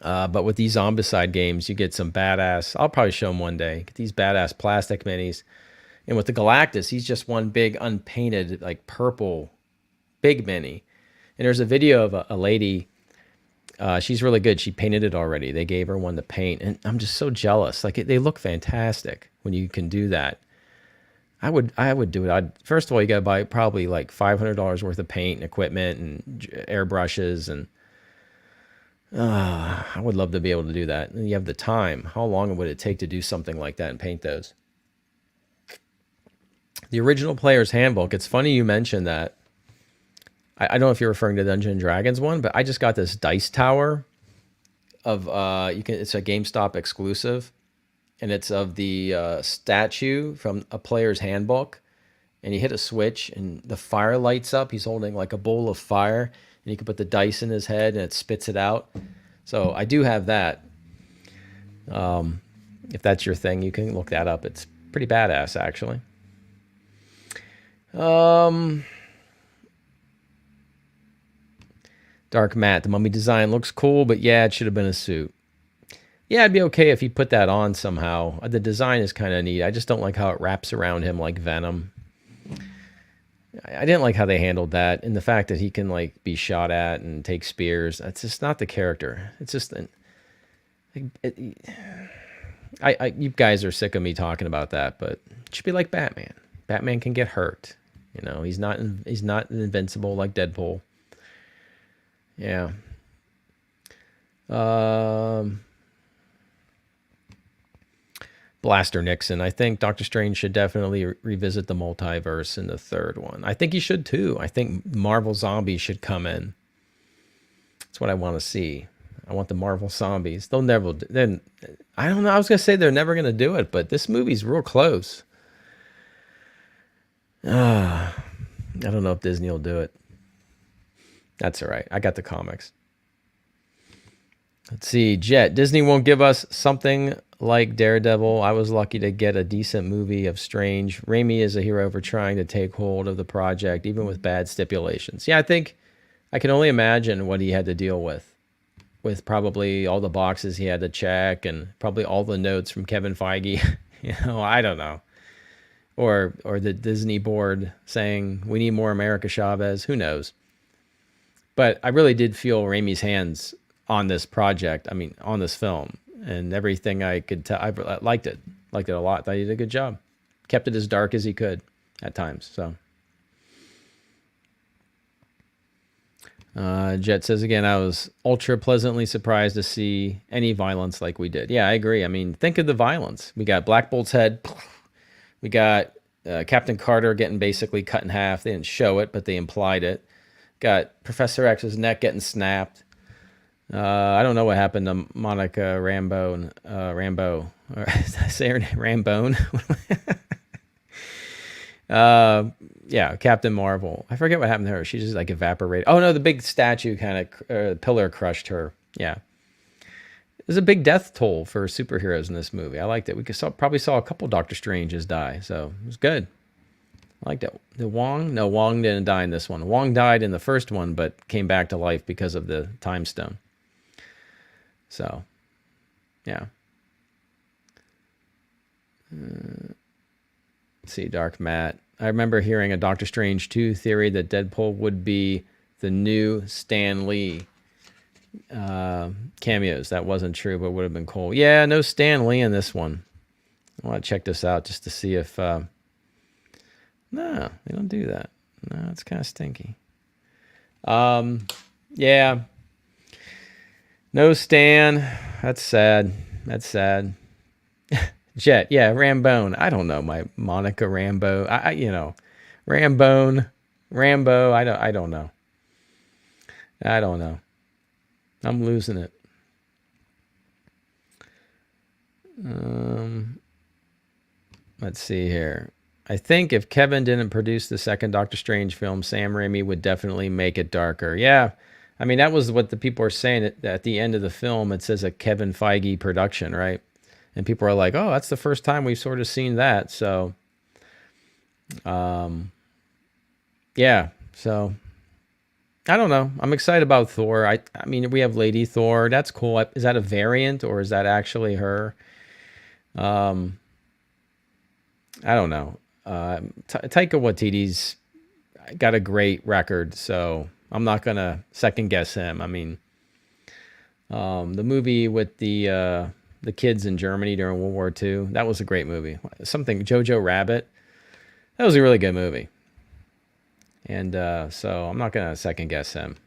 But with these Zombicide games, you get some badass. I'll probably show them one day. Get these badass plastic minis. And with the Galactus, he's just one big unpainted, like purple, big mini. And there's a video of a lady. She's really good. She painted it already. They gave her one to paint, and I'm just so jealous. Like they look fantastic when you can do that. I would do it. First of all, you got to buy probably like $500 worth of paint and equipment and airbrushes, and I would love to be able to do that. And you have the time. How long would it take to do something like that and paint those? The original player's handbook. It's funny you mentioned that. I don't know if you're referring to Dungeons and Dragons one, but I just got this dice tower of it's a GameStop exclusive, and it's of the statue from a player's handbook, and you hit a switch and the fire lights up. He's holding like a bowl of fire, and you can put the dice in his head and it spits it out. So I do have that. If that's your thing, you can look that up. It's pretty badass, actually. Dark matte. The mummy design looks cool, but yeah, it should have been a suit. Yeah, it'd be okay if he put that on somehow. The design is kind of neat. I just don't like how it wraps around him like Venom. I didn't like how they handled that, and the fact that he can like be shot at and take spears. That's just not the character. It's just you guys are sick of me talking about that, but it should be like Batman. Batman can get hurt. You know, he's not invincible like Deadpool. Yeah. Blaster Nixon. I think Doctor Strange should definitely revisit the multiverse in the third one. I think he should too. I think Marvel Zombies should come in. That's what I want to see. I want the Marvel Zombies. They'll never. Then I don't know. I was gonna say they're never gonna do it, but this movie's real close. I don't know if Disney will do it. That's all right. I got the comics. Let's see. Jet. Disney won't give us something like Daredevil. I was lucky to get a decent movie of Strange. Raimi is a hero for trying to take hold of the project, even with bad stipulations. Yeah, I think I can only imagine what he had to deal with probably all the boxes he had to check and probably all the notes from Kevin Feige. I don't know. Or the Disney board saying, we need more America Chavez. Who knows? But I really did feel Raimi's hands on this project. I mean, on this film. And everything I could tell, I liked it. Liked it a lot. Thought he did a good job. Kept it as dark as he could at times. So, Jet says again, I was ultra pleasantly surprised to see any violence like we did. Yeah, I agree. I mean, think of the violence. We got Black Bolt's head. We got Captain Carter getting basically cut in half. They didn't show it, but they implied it. Got Professor X's neck getting snapped. I don't know what happened to Monica Rambeau. Rambeau. Or did I say her name? Rambone? Yeah, Captain Marvel. I forget what happened to her. She just like evaporated. Oh, no, the big statue kind of pillar crushed her. Yeah. There's a big death toll for superheroes in this movie. I liked it. We probably saw a couple Doctor Stranges die, so it was good. I liked it. The Wong? No, Wong didn't die in this one. Wong died in the first one, but came back to life because of the Time Stone. So, yeah. Let's see, Dark Matt. I remember hearing a Doctor Strange 2 theory that Deadpool would be the new Stan Lee cameos. That wasn't true, but would have been cool. Yeah, no Stan Lee in this one. I want to check this out just to see if... No, they don't do that. No, it's kind of stinky. Yeah. No Stan. That's sad. That's sad. Jet, yeah, Rambone. I don't know my Monica Rambo. Rambone, Rambo. I don't know. I don't know. I'm losing it. Let's see here. I think if Kevin didn't produce the second Doctor Strange film, Sam Raimi would definitely make it darker. Yeah. I mean, that was what the people are saying at the end of the film. It says a Kevin Feige production, right? And people are like, oh, that's the first time we've sort of seen that. So, yeah. So, I don't know. I'm excited about Thor. I mean, we have Lady Thor. That's cool. Is that a variant or is that actually her? I don't know. Taika Waititi's got a great record, so I'm not gonna second guess him. I mean, the movie with the kids in Germany during World War II, that was a great movie. Something Jojo Rabbit, that was a really good movie. And so I'm not gonna second guess him.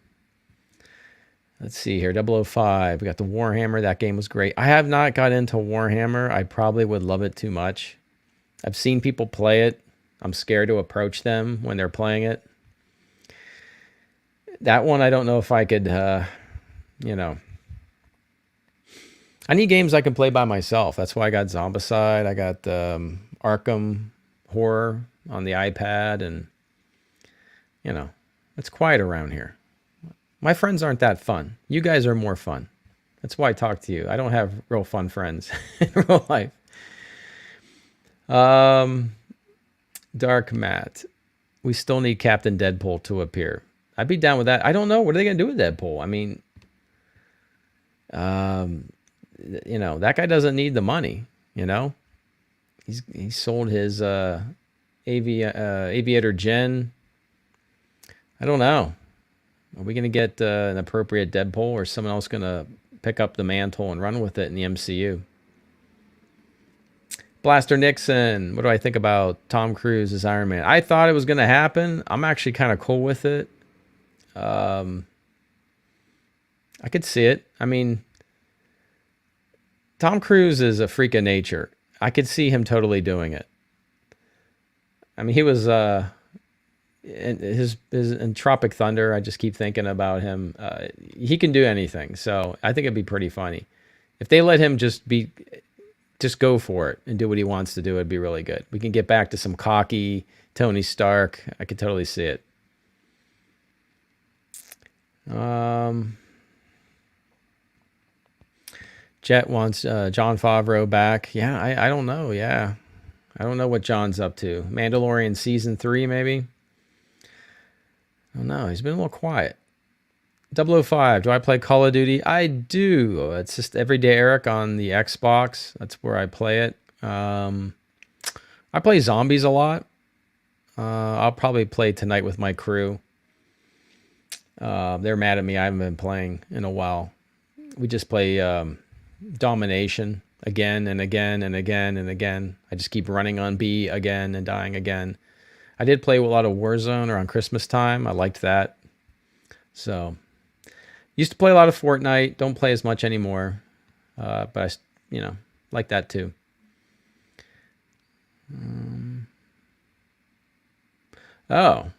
Let's see here, 005. We got the Warhammer. That game was great. I have not got into Warhammer. I probably would love it too much. I've seen people play it. I'm scared to approach them when they're playing it. That one, I don't know if I could, you know. I need games I can play by myself. That's why I got Zombicide. I got Arkham Horror on the iPad. And, you know, it's quiet around here. My friends aren't that fun. You guys are more fun. That's why I talk to you. I don't have real fun friends in real life. Dark Matt. We still need Captain Deadpool to appear. I'd be down with that. I don't know. What are they going to do with Deadpool? I mean, you know, that guy doesn't need the money, you know? He sold his Aviator Gen. I don't know. Are we going to get an appropriate Deadpool, or is someone else going to pick up the mantle and run with it in the MCU? Blaster Nixon, what do I think about Tom Cruise as Iron Man? I thought it was going to happen. I'm actually kind of cool with it. I could see it. I mean, Tom Cruise is a freak of nature. I could see him totally doing it. I mean, he was in Tropic Thunder. I just keep thinking about him. He can do anything, so I think it'd be pretty funny if they let him just go for it and do what he wants to do. It'd be really good. We can get back to some cocky Tony Stark. I could totally see it. Jet wants Jon Favreau back. Yeah, I don't know. Yeah, I don't know what John's up to. Mandalorian season 3, maybe. I don't know. He's been a little quiet. 005. Do I play Call of Duty? I do. It's just Everyday Eric on the Xbox. That's where I play it. I play zombies a lot. I'll probably play tonight with my crew. They're mad at me. I haven't been playing in a while. We just play Domination again and again and again and again. I just keep running on B again and dying again. I did play a lot of Warzone around Christmas time. I liked that. So, used to play a lot of Fortnite. Don't play as much anymore. But I, like that too. Let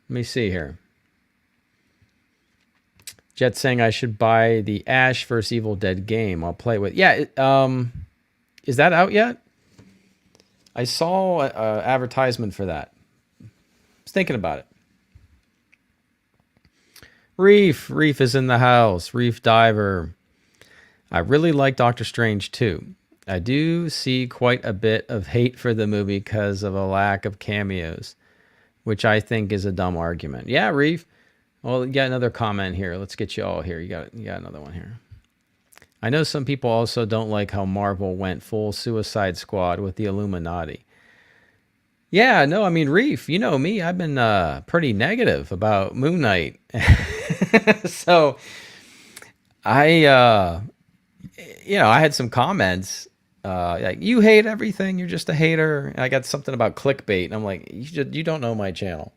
me see here. Jet saying I should buy the Ash vs. Evil Dead game. I'll play with. Yeah. Is that out yet? I saw an advertisement for that. I was thinking about it. Reef is in the house. Reef Diver. I really like Doctor Strange too. I do see quite a bit of hate for the movie because of a lack of cameos, which I think is a dumb argument. Yeah, Reef. Well, you got another comment here. Let's get you all here. You got another one here. I know some people also don't like how Marvel went full Suicide Squad with the Illuminati. Yeah, no, I mean, Reef, you know me. I've been pretty negative about Moon Knight. So I had some comments like, you hate everything. You're just a hater. And I got something about clickbait. And I'm like, you don't know my channel.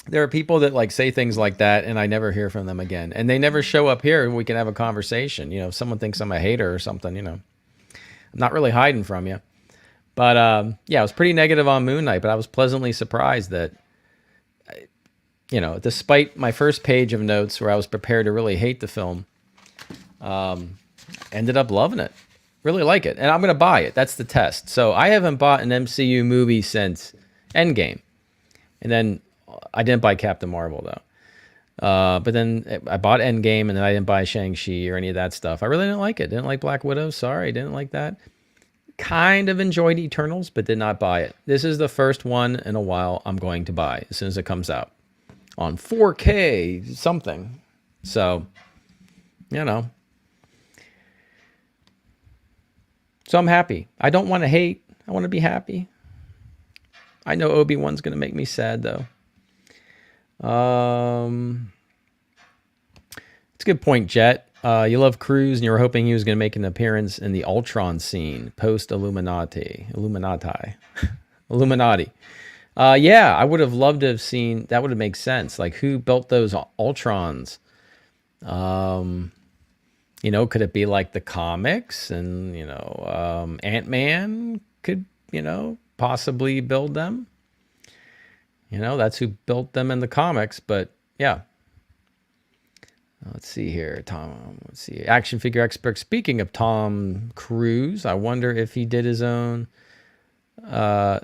There are people that like say things like that, and I never hear from them again. And they never show up here and we can have a conversation. If someone thinks I'm a hater or something, I'm not really hiding from you. But yeah, I was pretty negative on Moon Knight, but I was pleasantly surprised that, despite my first page of notes where I was prepared to really hate the film, ended up loving it. Really like it. And I'm going to buy it. That's the test. So I haven't bought an MCU movie since Endgame. And then I didn't buy Captain Marvel, though. But then I bought Endgame, and then I didn't buy Shang-Chi or any of that stuff. I really didn't like it. Didn't like Black Widow. Sorry, didn't like that. Kind of enjoyed Eternals, but did not buy it. This is the first one in a while I'm going to buy as soon as it comes out on 4K something. So, So I'm happy. I don't want to hate. I want to be happy. I know Obi-Wan's going to make me sad, though. It's a good point, Jet. You love Cruz, and you were hoping he was going to make an appearance in the Ultron scene, post-Illuminati. Illuminati. Yeah, I would have loved to have seen, that would have made sense. Like, who built those Ultrons? Could it be like the comics? And, Ant-Man could, possibly build them. That's who built them in the comics, but yeah. Let's see here, Tom. Let's see. Action figure expert. Speaking of Tom Cruise, I wonder if he did his own, son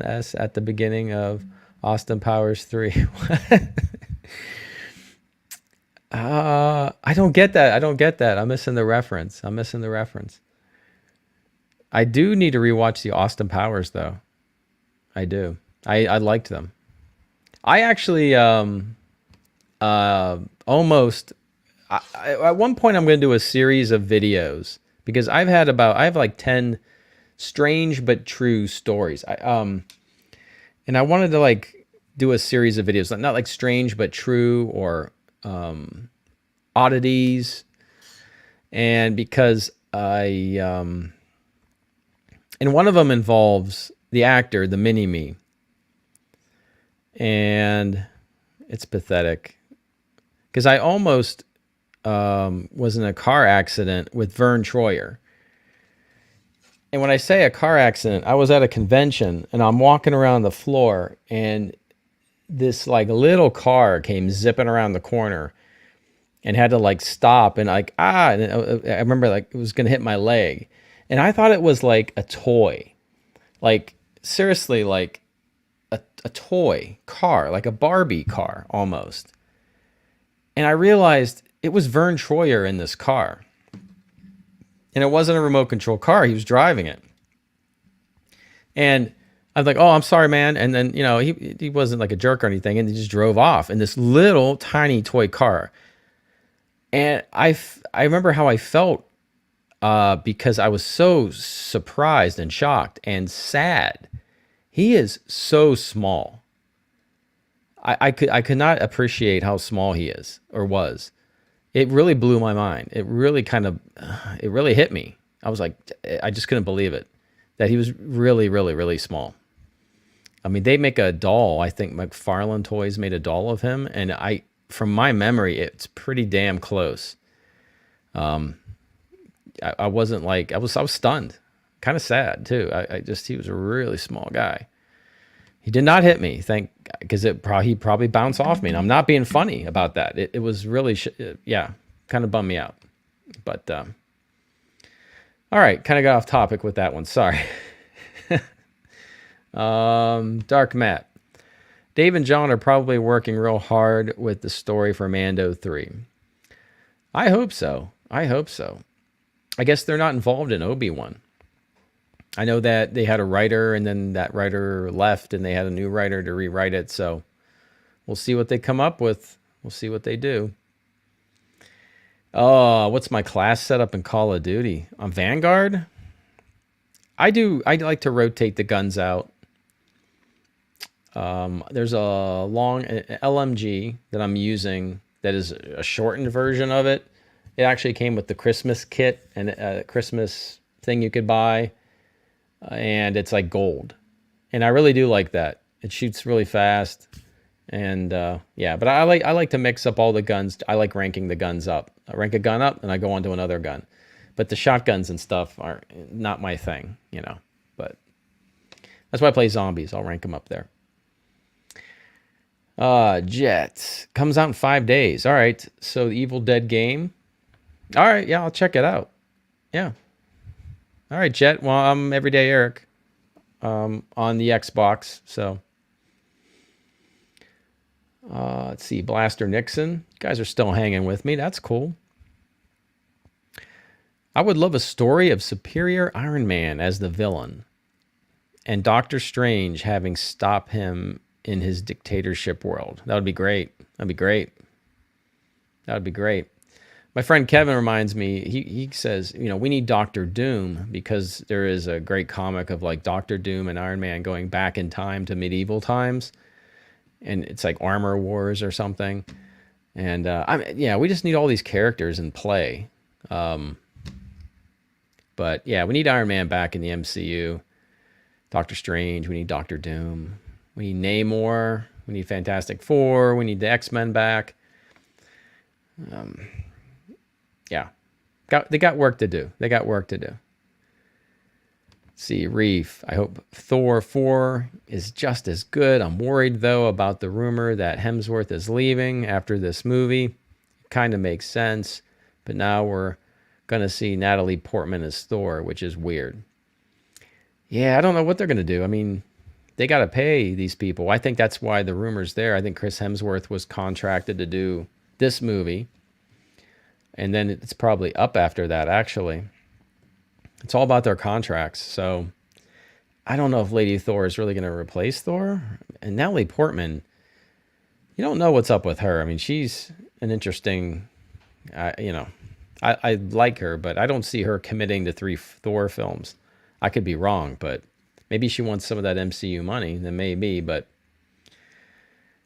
at the beginning of Austin Powers 3. I don't get that. I'm missing the reference. I do need to rewatch the Austin Powers, though. I do. I liked them. I actually almost at one point I'm going to do a series of videos because I have like 10 strange but true stories. And I wanted to like do a series of videos, not like strange but true or oddities. And because and one of them involves the actor, the mini-me. And it's pathetic because I almost was in a car accident with Vern Troyer. And when I say a car accident, I was at a convention and I'm walking around the floor and this like little car came zipping around the corner and had to like stop and like, and I remember like it was going to hit my leg. And I thought it was like a toy, like seriously, like a toy car, like a Barbie car almost. And I realized it was Vern Troyer in this car. And it wasn't a remote control car. He was driving it. And I was like, oh, I'm sorry, man. And then, he wasn't like a jerk or anything. And he just drove off in this little tiny toy car. And I remember how I felt because I was so surprised and shocked and sad. He is so small. I could not appreciate how small he is or was. It really blew my mind. It really hit me. I was like, I just couldn't believe it that he was really, really, really small. I mean, they make a doll. I think McFarlane Toys made a doll of him, and from my memory, it's pretty damn close. I wasn't like I was stunned. Kind of sad too. He was a really small guy. He did not hit me, because he probably bounced off me. And I'm not being funny about that. It was really, kind of bummed me out. But all right, kind of got off topic with that one. Sorry. Dark Matt. Dave and John are probably working real hard with the story for Mando 3. I hope so. I guess they're not involved in Obi-Wan. I know that they had a writer and then that writer left and they had a new writer to rewrite it. So we'll see what they come up with. We'll see what they do. Oh, what's my class setup in Call of Duty? On Vanguard? I like to rotate the guns out. There's a long LMG that I'm using that is a shortened version of it. It actually came with the Christmas kit and a Christmas thing you could buy. And it's like gold. And I really do like that. It shoots really fast. And yeah, but I like to mix up all the guns. I like ranking the guns up. I rank a gun up, and I go on to another gun. But the shotguns and stuff are not my thing, you know. But that's why I play zombies. I'll rank them up there. Jet comes out in 5 days. All right, so the Evil Dead game. All right, yeah, I'll check it out. Yeah. All right, Jet. Well, I'm Everyday Eric on the Xbox. So let's see, Blaster Nixon. You guys are still hanging with me. That's cool. I would love a story of superior Iron Man as the villain, and Doctor Strange having stop him in his dictatorship world. That would be great. That'd be great. That would be great. My friend Kevin reminds me, he says, you know, we need Doctor Doom because there is a great comic of like Doctor Doom and Iron Man going back in time to medieval times. And it's like Armor Wars or something. And yeah, we just need all these characters in play. But yeah, we need Iron Man back in the MCU. Doctor Strange, we need Doctor Doom. We need Namor. We need Fantastic Four. We need the X-Men back. Yeah, they got work to do. They got work to do. Let's see, Reef. I hope Thor 4 is just as good. I'm worried, though, about the rumor that Hemsworth is leaving after this movie. Kind of makes sense. But now we're going to see Natalie Portman as Thor, which is weird. Yeah, I don't know what they're going to do. I mean, they got to pay these people. I think that's why the rumor's there. I think Chris Hemsworth was contracted to do this movie. And then it's probably up after that, actually. It's all about their contracts. So I don't know if Lady Thor is really going to replace Thor. And Natalie Portman, you don't know what's up with her. I mean, she's an interesting, you know, I like her, but I don't see her committing to 3 Thor films. I could be wrong, but maybe she wants some of that MCU money. Then maybe, but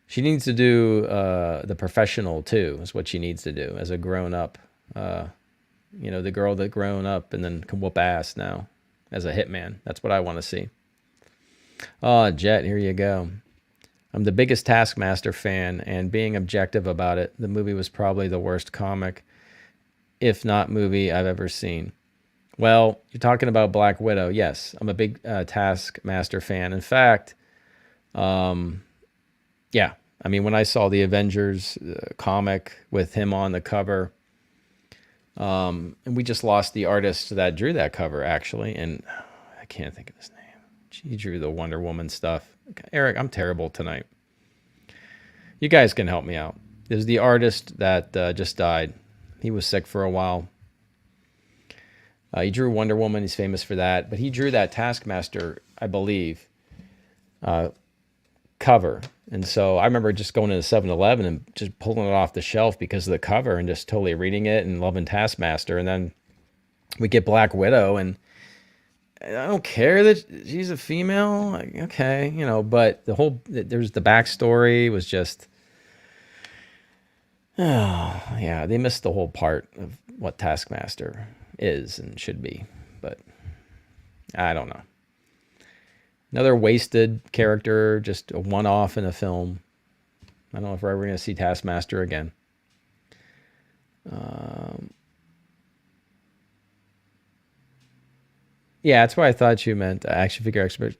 she needs to do The Professional too, is what she needs to do as a grown-up. You know, the girl that grown up and then can whoop ass now as a hitman. That's what I want to see. Oh, Jet, here you go. I'm the biggest Taskmaster fan, and being objective about it, the movie was probably the worst comic, if not movie, I've ever seen. Well, you're talking about Black Widow. Yes, I'm a big Taskmaster fan. In fact, yeah, I mean, when I saw the Avengers comic with him on the cover, and we just lost the artist that drew that cover, actually, and I can't think of his name. He drew the Wonder Woman stuff. Eric, I'm terrible tonight. You guys can help me out. There's the artist that just died. He was sick for a while. He drew Wonder Woman. He's famous for that. But he drew that Taskmaster, I believe, cover. And so I remember just going to the 7-Eleven and just pulling it off the shelf because of the cover and just totally reading it and loving Taskmaster. And then we get Black Widow, and I don't care that she's a female. Like, okay, you know, but there's the backstory was just, oh, yeah, they missed the whole part of what Taskmaster is and should be. But I don't know. Another wasted character, just a one-off in a film. I don't know if we're ever going to see Taskmaster again. Yeah, that's what I thought you meant. Action figure expert.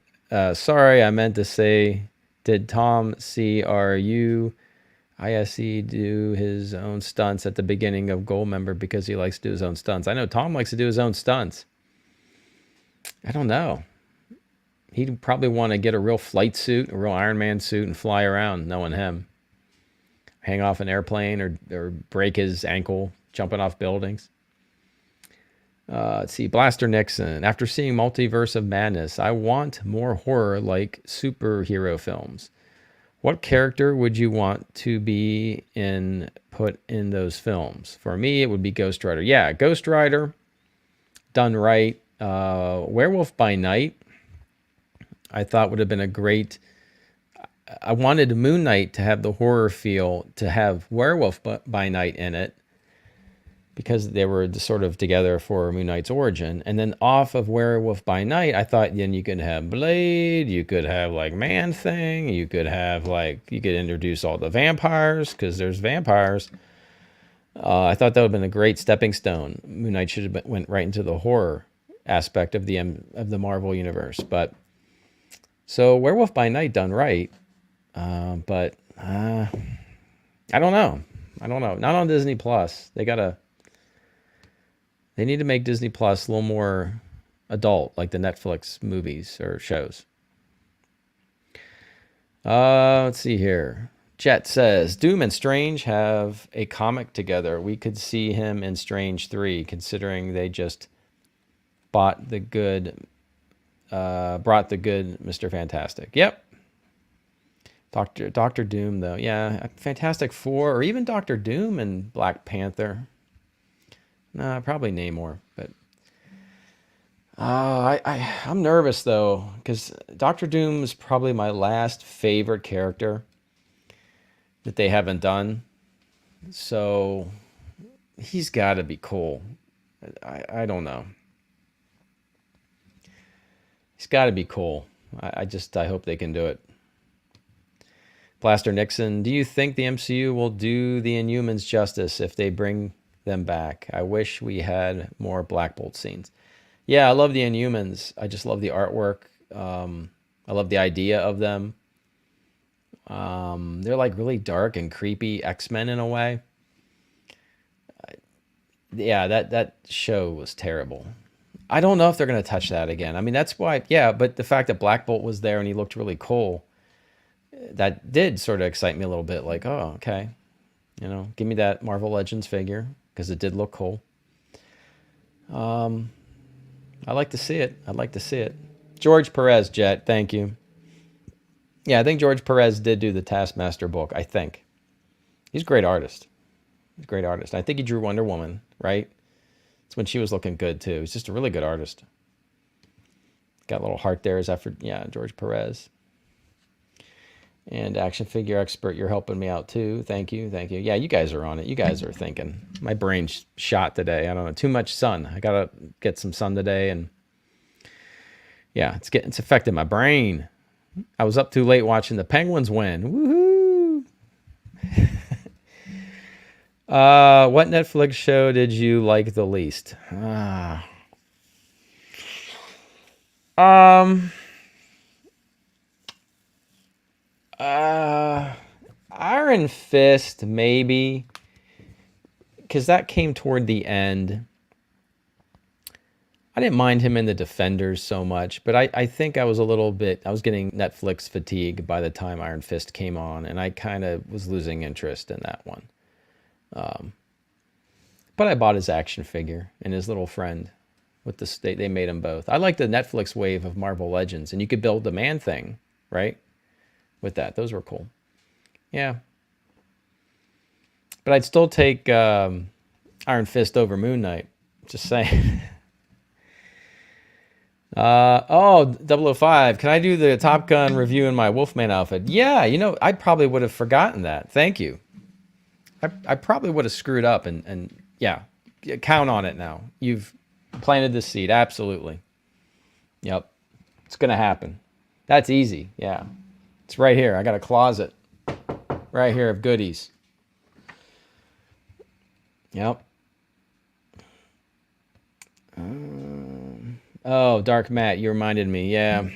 Sorry, I meant to say, did Tom CRUISE do his own stunts at the beginning of Goldmember because he likes to do his own stunts? I know Tom likes to do his own stunts. I don't know. He'd probably want to get a real flight suit, a real Iron Man suit, and fly around, knowing him. Hang off an airplane or break his ankle jumping off buildings. Let's see, Blaster Nixon. After seeing Multiverse of Madness, I want more horror-like superhero films. What character would you want to be put in those films? For me, it would be Ghost Rider. Yeah, Ghost Rider, done right. Werewolf by Night, I thought would have been a great. I wanted Moon Knight to have the horror feel, to have Werewolf by Night in it. because they were sort of together for Moon Knight's origin. And then off of Werewolf by Night, I thought then you could have Blade, you could have like Man-Thing, you could have like, you could introduce all the vampires, because there's vampires. I thought that would have been a great stepping stone. Moon Knight should have went right into the horror aspect of the Marvel universe. But so Werewolf by Night done right, but I don't know. Not on Disney Plus. They need to make Disney Plus a little more adult, like the Netflix movies or shows. Let's see here. Jet says, Doom and Strange have a comic together. We could see him in Strange 3, considering they just brought the good Mr. Fantastic. Yep. Doctor Doom, though. Yeah, Fantastic Four, or even Doctor Doom and Black Panther. No, probably Namor, but I'm nervous though, because Doctor Doom is probably my last favorite character that they haven't done. So he's got to be cool. I don't know. He's got to be cool. I hope they can do it. Blaster Nixon, do you think the MCU will do the Inhumans justice if they bring them back? I wish we had more Black Bolt scenes. Yeah, I love the Inhumans. I just love the artwork. I love the idea of them. They're like really dark and creepy X-Men in a way. Yeah, that show was terrible. I don't know if they're going to touch that again. I mean, that's why, yeah, but the fact that Black Bolt was there and he looked really cool, that did sort of excite me a little bit. Like, oh, okay. You know, give me that Marvel Legends figure, because it did look cool. I like to see it. I'd like to see it. George Perez, Jet, thank you. Yeah, I think George Perez did do the Taskmaster book, I think. He's a great artist. He's a great artist. I think he drew Wonder Woman, right? It's when she was looking good, too. He's just a really good artist. Got a little heart there. Is that for, yeah, George Perez. And action figure expert, you're helping me out too. Thank you. Thank you. Yeah, you guys are on it. You guys are thinking. My brain's shot today. I don't know. Too much sun. I got to get some sun today. And yeah, it's affecting my brain. I was up too late watching the Penguins win. Woohoo. What Netflix show did you like the least? Iron Fist, maybe, because that came toward the end. I didn't mind him in the Defenders so much, but I think I was getting Netflix fatigue by the time Iron Fist came on, and I kind of was losing interest in that one. But I bought his action figure and his little friend. They made them both. I like the Netflix wave of Marvel Legends, and you could build the Man-Thing, right? With that, those were cool. Yeah, but I'd still take Iron Fist over Moon Knight. Just saying. 005. Can I do the Top Gun review in my Wolfman outfit? Yeah, I probably would have forgotten that. Thank you. I probably would have screwed up, and yeah, count on it now. You've planted the seed. Absolutely. Yep, it's gonna happen. That's easy. Yeah. It's right here. I got a closet right here of goodies. Yep. Oh, Dark Matt, you reminded me. Yeah.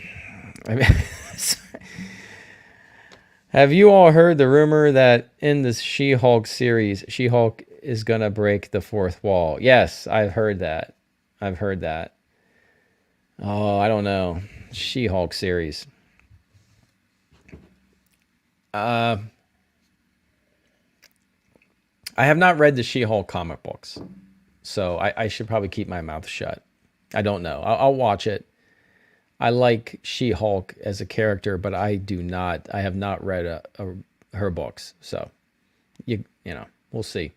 Have you all heard the rumor that in this She-Hulk series, She-Hulk is going to break the fourth wall? Yes, I've heard that. Oh, I don't know. She-Hulk series. I have not read the She-Hulk comic books, so I should probably keep my mouth shut. I don't know. I'll watch it. I like She-Hulk as a character, but I have not read her books, so we'll see.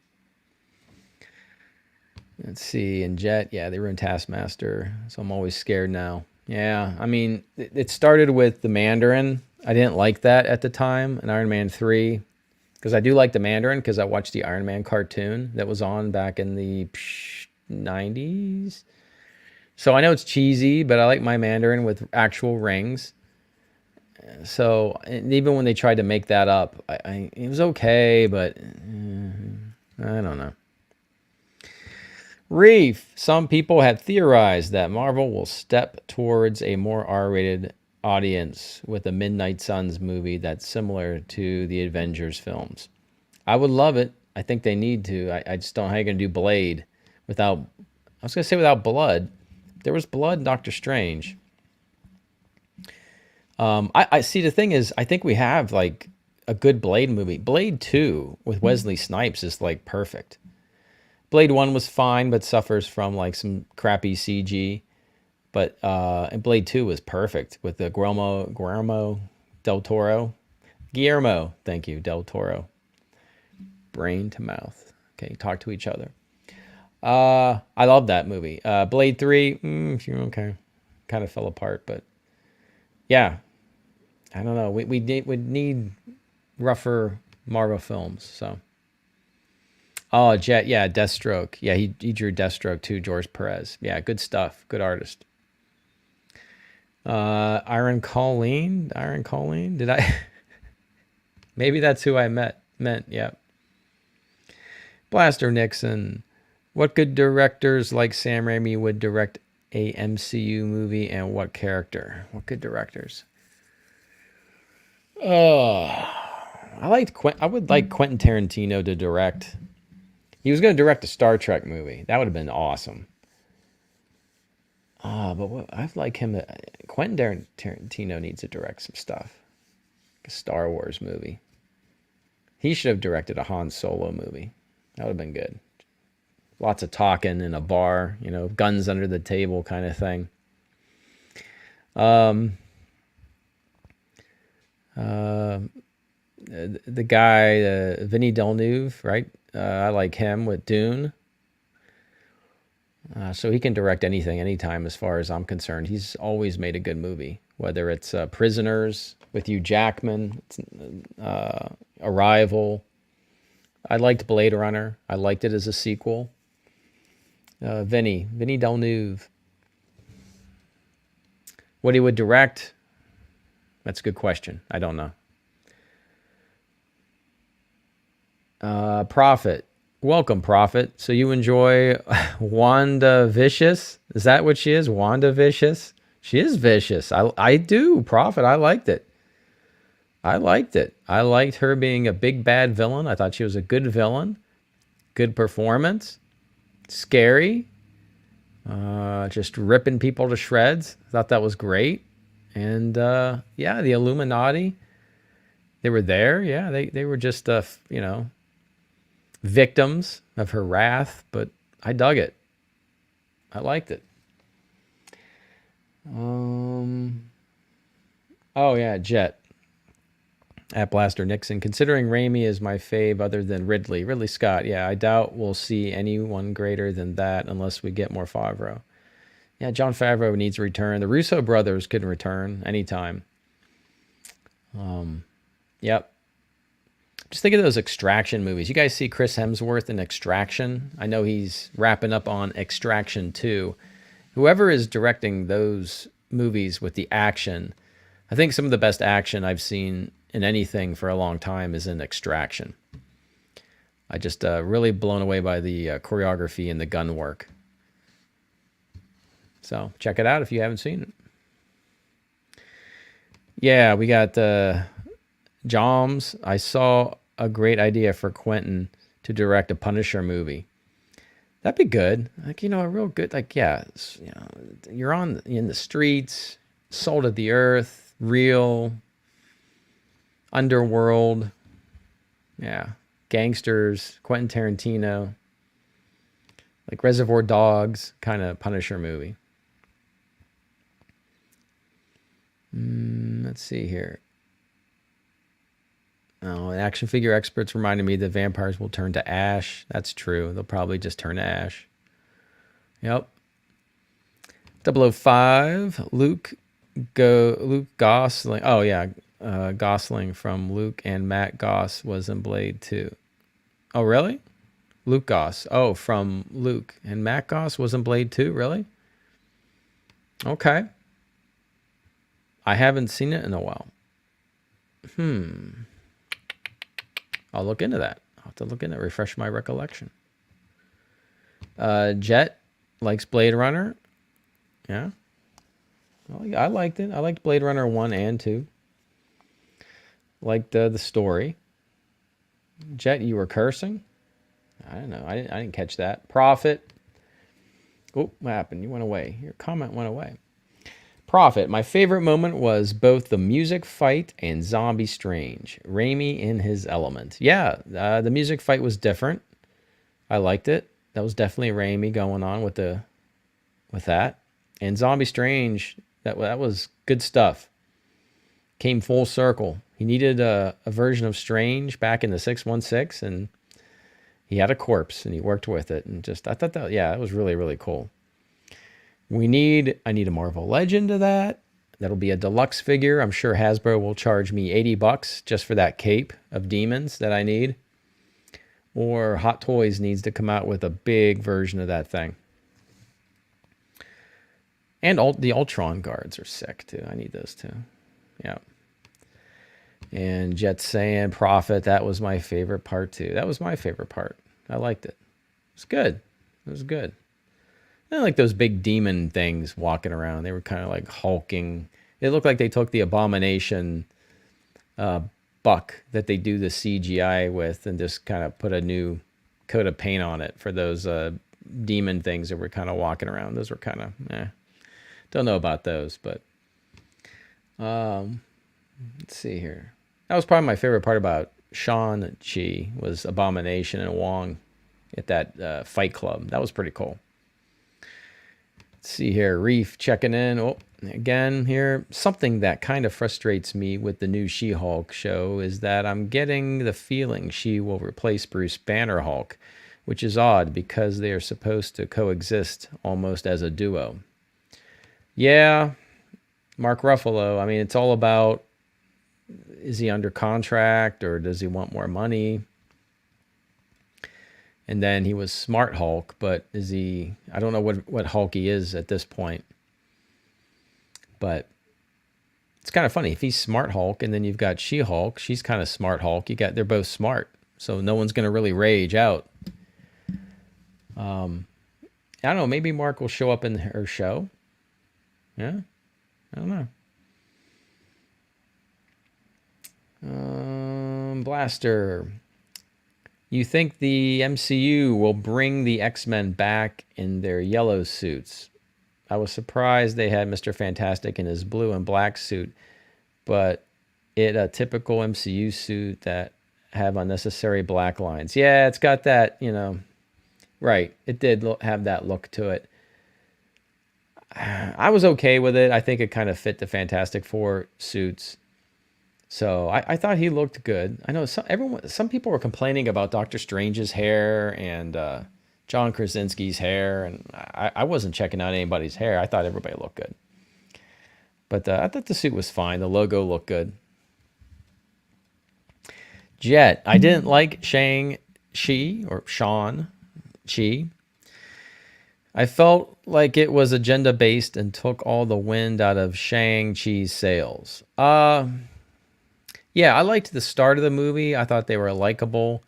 Let's see. And Jet, yeah, they were in Taskmaster, so I'm always scared now. Yeah, I mean, it started with the Mandarin. I didn't like that at the time, in Iron Man 3. because I do like the Mandarin because I watched the Iron Man cartoon that was on back in the 90s. So I know it's cheesy, but I like my Mandarin with actual rings. So even when they tried to make that up, it was okay, but I don't know. Reef. Some people had theorized that Marvel will step towards a more R-rated audience with a Midnight Suns movie that's similar to the Avengers films. I would love it. I think they need to. I just don't know how you're going to do Blade without, I was going to say without blood. There was blood in Doctor Strange. I see. The thing is, I think we have like a good Blade movie. Blade 2 with Wesley Snipes is like perfect. Blade 1 was fine, but suffers from like some crappy CG. But and Blade 2 was perfect with the Guillermo del Toro. Guillermo, thank you, del Toro. Brain to mouth. Okay, talk to each other. I love that movie. Blade 3, okay. Kind of fell apart, but yeah. I don't know. We need rougher Marvel films, so. Oh, Jet, yeah, Deathstroke. Yeah, he drew Deathstroke too, George Perez. Yeah, good stuff. Good artist. Iron Colleen? Did I? Maybe that's who I meant, yeah. Blaster Nixon. What good directors like Sam Raimi would direct a MCU movie and what character? What good directors? I would like Quentin Tarantino to direct. He was going to direct a Star Trek movie. That would have been awesome. But I'd like him to. Quentin Tarantino needs to direct some stuff. A Star Wars movie. He should have directed a Han Solo movie. That would have been good. Lots of talking in a bar, guns under the table kind of thing. The guy, Vinny Villeneuve, right? I like him with Dune. So he can direct anything, anytime, as far as I'm concerned. He's always made a good movie, whether it's Prisoners with Hugh Jackman, Arrival. I liked Blade Runner. I liked it as a sequel. Vinny Villeneuve. What he would direct? That's a good question. I don't know. Prophet. Welcome, Prophet. So you enjoy Wanda Vicious? Is that what she is? Wanda Vicious? She is vicious. I do, Prophet. I liked it. I liked her being a big bad villain. I thought she was a good villain. Good performance. Scary. Just ripping people to shreds. Thought that was great. And yeah, the Illuminati. They were there. Yeah, they were just victims of her wrath, but I dug it. I liked it. Oh yeah, Jet. At Blaster Nixon. Considering Raimi is my fave other than Ridley Scott. Yeah, I doubt we'll see anyone greater than that unless we get more Favreau. Yeah, Jon Favreau needs to return. The Russo brothers could return anytime. Yep. Just think of those Extraction movies. You guys see Chris Hemsworth in Extraction? I know he's wrapping up on Extraction 2. Whoever is directing those movies with the action, I think some of the best action I've seen in anything for a long time is in Extraction. I just really blown away by the choreography and the gun work. So check it out if you haven't seen it. Yeah, we got Joms. I saw a great idea for Quentin to direct a Punisher movie. That'd be good. Like, a real good, like, yeah, you're in the streets, salt of the earth, real underworld. Yeah. Gangsters, Quentin Tarantino, like Reservoir Dogs kind of Punisher movie. Let's see here. Oh, action figure experts reminded me that vampires will turn to ash. That's true. They'll probably just turn to ash. Yep. 005, Luke Gosling. Oh, yeah. Gosling from Luke and Matt Goss was in Blade 2. Oh, really? Luke Goss. Oh, from Luke and Matt Goss was in Blade 2. Really? Okay. I haven't seen it in a while. I'll look into that. I'll have to look into it, refresh my recollection. Jet likes Blade Runner. Yeah. Well, I liked it. I liked Blade Runner 1 and 2. Liked the story. Jet, you were cursing? I don't know. I didn't catch that. Prophet. Oh, what happened? You went away. Your comment went away. Prophet. My favorite moment was both the music fight and Zombie Strange. Raimi in his element. Yeah, the music fight was different. I liked it. That was definitely Raimi going on with that. And Zombie Strange, that was good stuff. Came full circle. He needed a version of Strange back in the 616, and he had a corpse, and he worked with it. And I thought that, yeah, it was really, really cool. I need a Marvel Legend of that. That'll be a deluxe figure. I'm sure Hasbro will charge me $80 just for that cape of demons that I need. Or Hot Toys needs to come out with a big version of that thing. And the Ultron guards are sick too. I need those too. Yeah. And Jet saying Prophet, that was my favorite part too. That was my favorite part. I liked it. It was good. It was good. I didn't like those big demon things walking around. They were kind of like hulking. It looked like they took the Abomination buck that they do the CGI with and just kind of put a new coat of paint on it for those demon things that were kind of walking around. Those were kind of, don't know about those, but let's see here. That was probably my favorite part about Shang-Chi was Abomination and Wong at that fight club. That was pretty cool. Let's see here. Reef checking in. Oh, again here. Something that kind of frustrates me with the new She-Hulk show is that I'm getting the feeling she will replace Bruce Banner Hulk, which is odd because they are supposed to coexist almost as a duo. Yeah, Mark Ruffalo. I mean, it's all about, is he under contract or does he want more money? And then he was Smart Hulk, but is he, I don't know what Hulk he is at this point. But it's kind of funny. If he's Smart Hulk and then you've got She-Hulk, she's kind of Smart Hulk. They're both smart. So no one's going to really rage out. I don't know. Maybe Mark will show up in her show. Yeah. I don't know. Blaster. You think the MCU will bring the X-Men back in their yellow suits? I was surprised they had Mr. Fantastic in his blue and black suit, but a typical MCU suit that have unnecessary black lines. Yeah, it's got that, right. It did have that look to it. I was okay with it. I think it kind of fit the Fantastic Four suits. So I thought he looked good. I know some people were complaining about Doctor Strange's hair and John Krasinski's hair, and I wasn't checking out anybody's hair. I thought everybody looked good. But I thought the suit was fine. The logo looked good. Jet, I didn't like Shang-Chi or Shang-Chi. I felt like it was agenda-based and took all the wind out of Shang-Chi's sails. Yeah, I liked the start of the movie. I thought they were likable.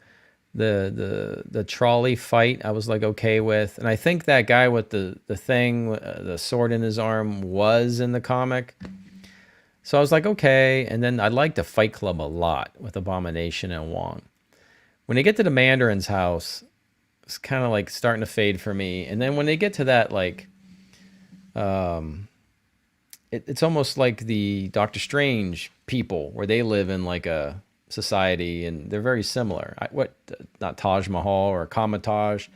The trolley fight, I was like okay with. And I think that guy with the thing, the sword in his arm was in the comic. So I was like, okay. And then I liked the Fight Club a lot with Abomination and Wong. When they get to the Mandarin's house, it's kind of like starting to fade for me. And then when they get to that, like, it's almost like the Doctor Strange people where they live in like a society and they're very similar. Not Taj Mahal or Kamataj.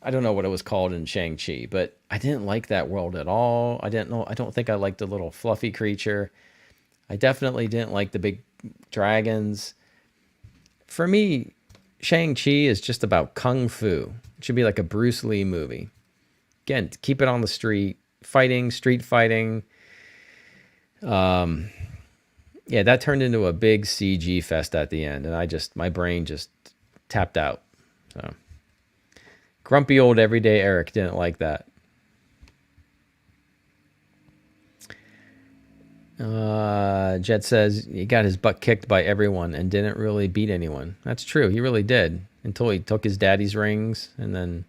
I don't know what it was called in Shang-Chi, but I didn't like that world at all. I don't think I liked the little fluffy creature. I definitely didn't like the big dragons. For me, Shang-Chi is just about kung fu. It should be like a Bruce Lee movie. Again, keep it on the street, street fighting. Yeah, that turned into a big CG fest at the end, and my brain just tapped out. So grumpy old everyday Eric didn't like that. Jet says he got his butt kicked by everyone and didn't really beat anyone. That's true. He really did until he took his daddy's rings, and then,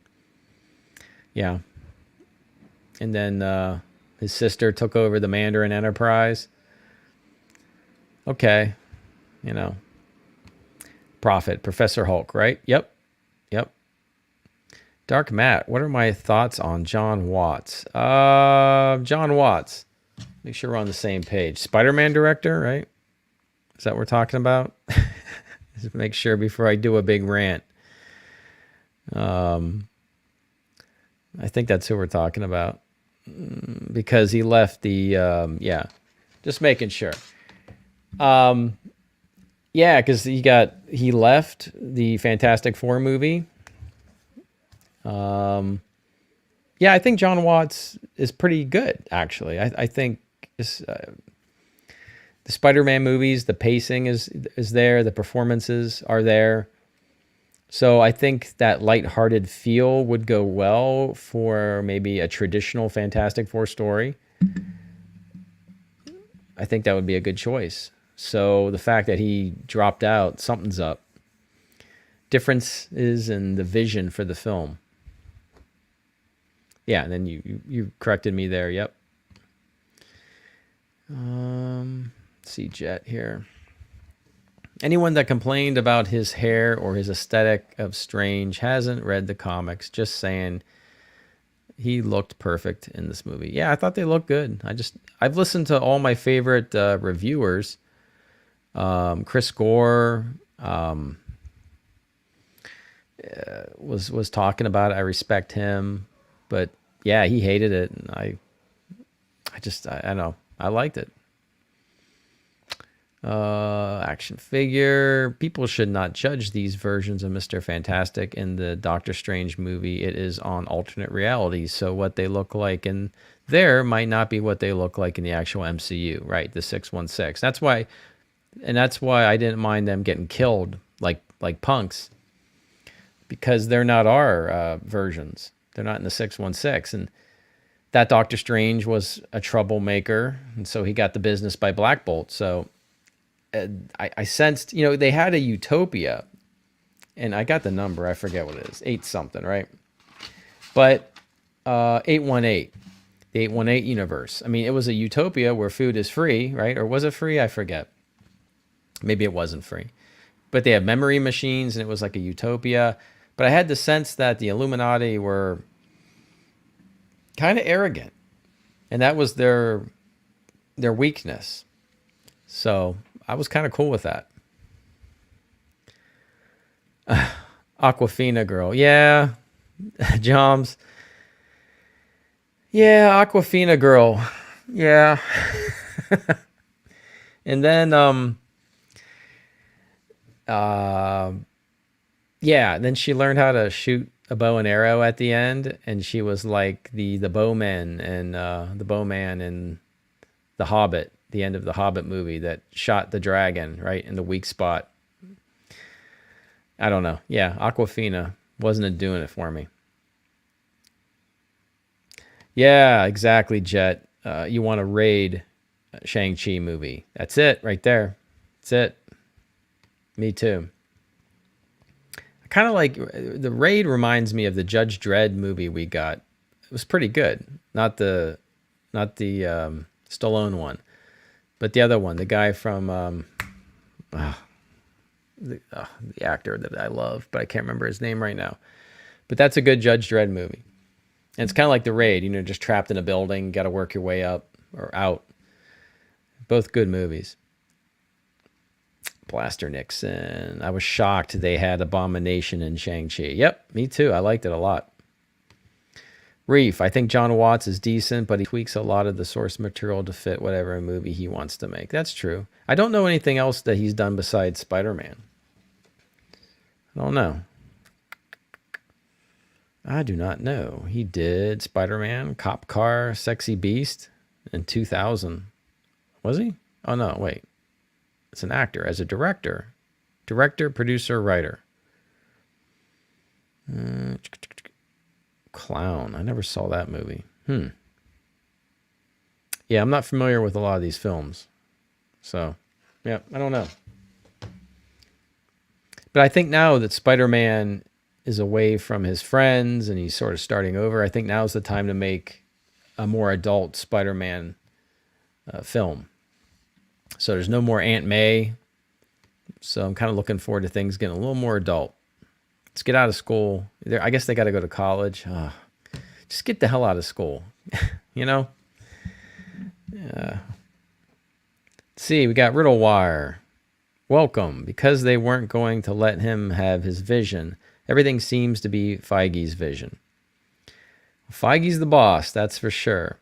yeah, and then his sister took over the Mandarin Enterprise. Okay, you know, Professor Hulk, right? Yep. Dark Matt, what are my thoughts on John Watts? John Watts. Make sure we're on the same page. Spider-Man director, right? Is that what we're talking about? Just make sure before I do a big rant. I think that's who we're talking about. Because he left the, just making sure. Yeah, because he left the Fantastic Four movie. Yeah, I think John Watts is pretty good, actually. I think the Spider-Man movies, the pacing is there, the performances are there. So I think that lighthearted feel would go well for maybe a traditional Fantastic Four story. I think that would be a good choice. So the fact that he dropped out, something's up. Differences in the vision for the film. Yeah, and then you corrected me there. Yep. Let's see, Jet here. Anyone that complained about his hair or his aesthetic of Strange hasn't read the comics. Just saying, he looked perfect in this movie. Yeah, I thought they looked good. I've listened to all my favorite reviewers. Chris Gore was talking about it. I respect him. But yeah, he hated it, and I don't know. I liked it. Action figure. People should not judge these versions of Mr. Fantastic in the Doctor Strange movie. It is on alternate realities, so what they look like in there might not be what they look like in the actual MCU, right? The 616. That's why I didn't mind them getting killed like punks, because they're not our versions. They're not in the 616. And that Doctor Strange was a troublemaker, and so he got the business by Black Bolt. So I sensed, they had a utopia, and I got the number. I forget what it is. 8 something, right? But 818, the 818 universe. I mean, it was a utopia where food is free, right? Or was it free? I forget. Maybe it wasn't free. But they have memory machines, and it was like a utopia. But I had the sense that the Illuminati were kind of arrogant, and that was their weakness. So I was kind of cool with that. Aquafina girl, yeah, Joms, yeah, Aquafina girl, yeah. And then yeah, then she learned how to shoot a bow and arrow at the end, and she was like the bowman and the bowman in The Hobbit, the end of the Hobbit movie, that shot the dragon right in the weak spot. I don't know. Yeah, Aquafina wasn't doing it for me. Yeah, exactly, Jet. You want to raid Shang-Chi movie. That's it right there. That's it. Me too. Kind of like the raid reminds me of the Judge Dredd movie we got. It was pretty good. Not the Stallone one, but the other one, the guy from the actor that I love, but I can't remember his name right now. But that's a good Judge Dredd movie. And it's kind of like the raid, just trapped in a building, got to work your way up or out. Both good movies. Blaster Nixon. I was shocked they had Abomination in Shang-Chi. Yep, me too. I liked it a lot. Reef, I think John Watts is decent, but he tweaks a lot of the source material to fit whatever movie he wants to make. That's true. I don't know anything else that he's done besides Spider-Man. I don't know. I do not know. He did Spider-Man, Cop Car, Sexy Beast in 2000. Was he? Oh, no, wait. as an actor, as a director. Director, producer, writer. Clown. I never saw that movie. Yeah, I'm not familiar with a lot of these films. So, yeah, I don't know. But I think now that Spider-Man is away from his friends and he's sort of starting over, I think now's the time to make a more adult Spider-Man film. So there's no more Aunt May. So I'm kind of looking forward to things getting a little more adult. Let's get out of school. I guess they got to go to college. Just get the hell out of school. You know? See, we got Riddlewire. Welcome. Because they weren't going to let him have his vision, everything seems to be Feige's vision. Feige's the boss, that's for sure.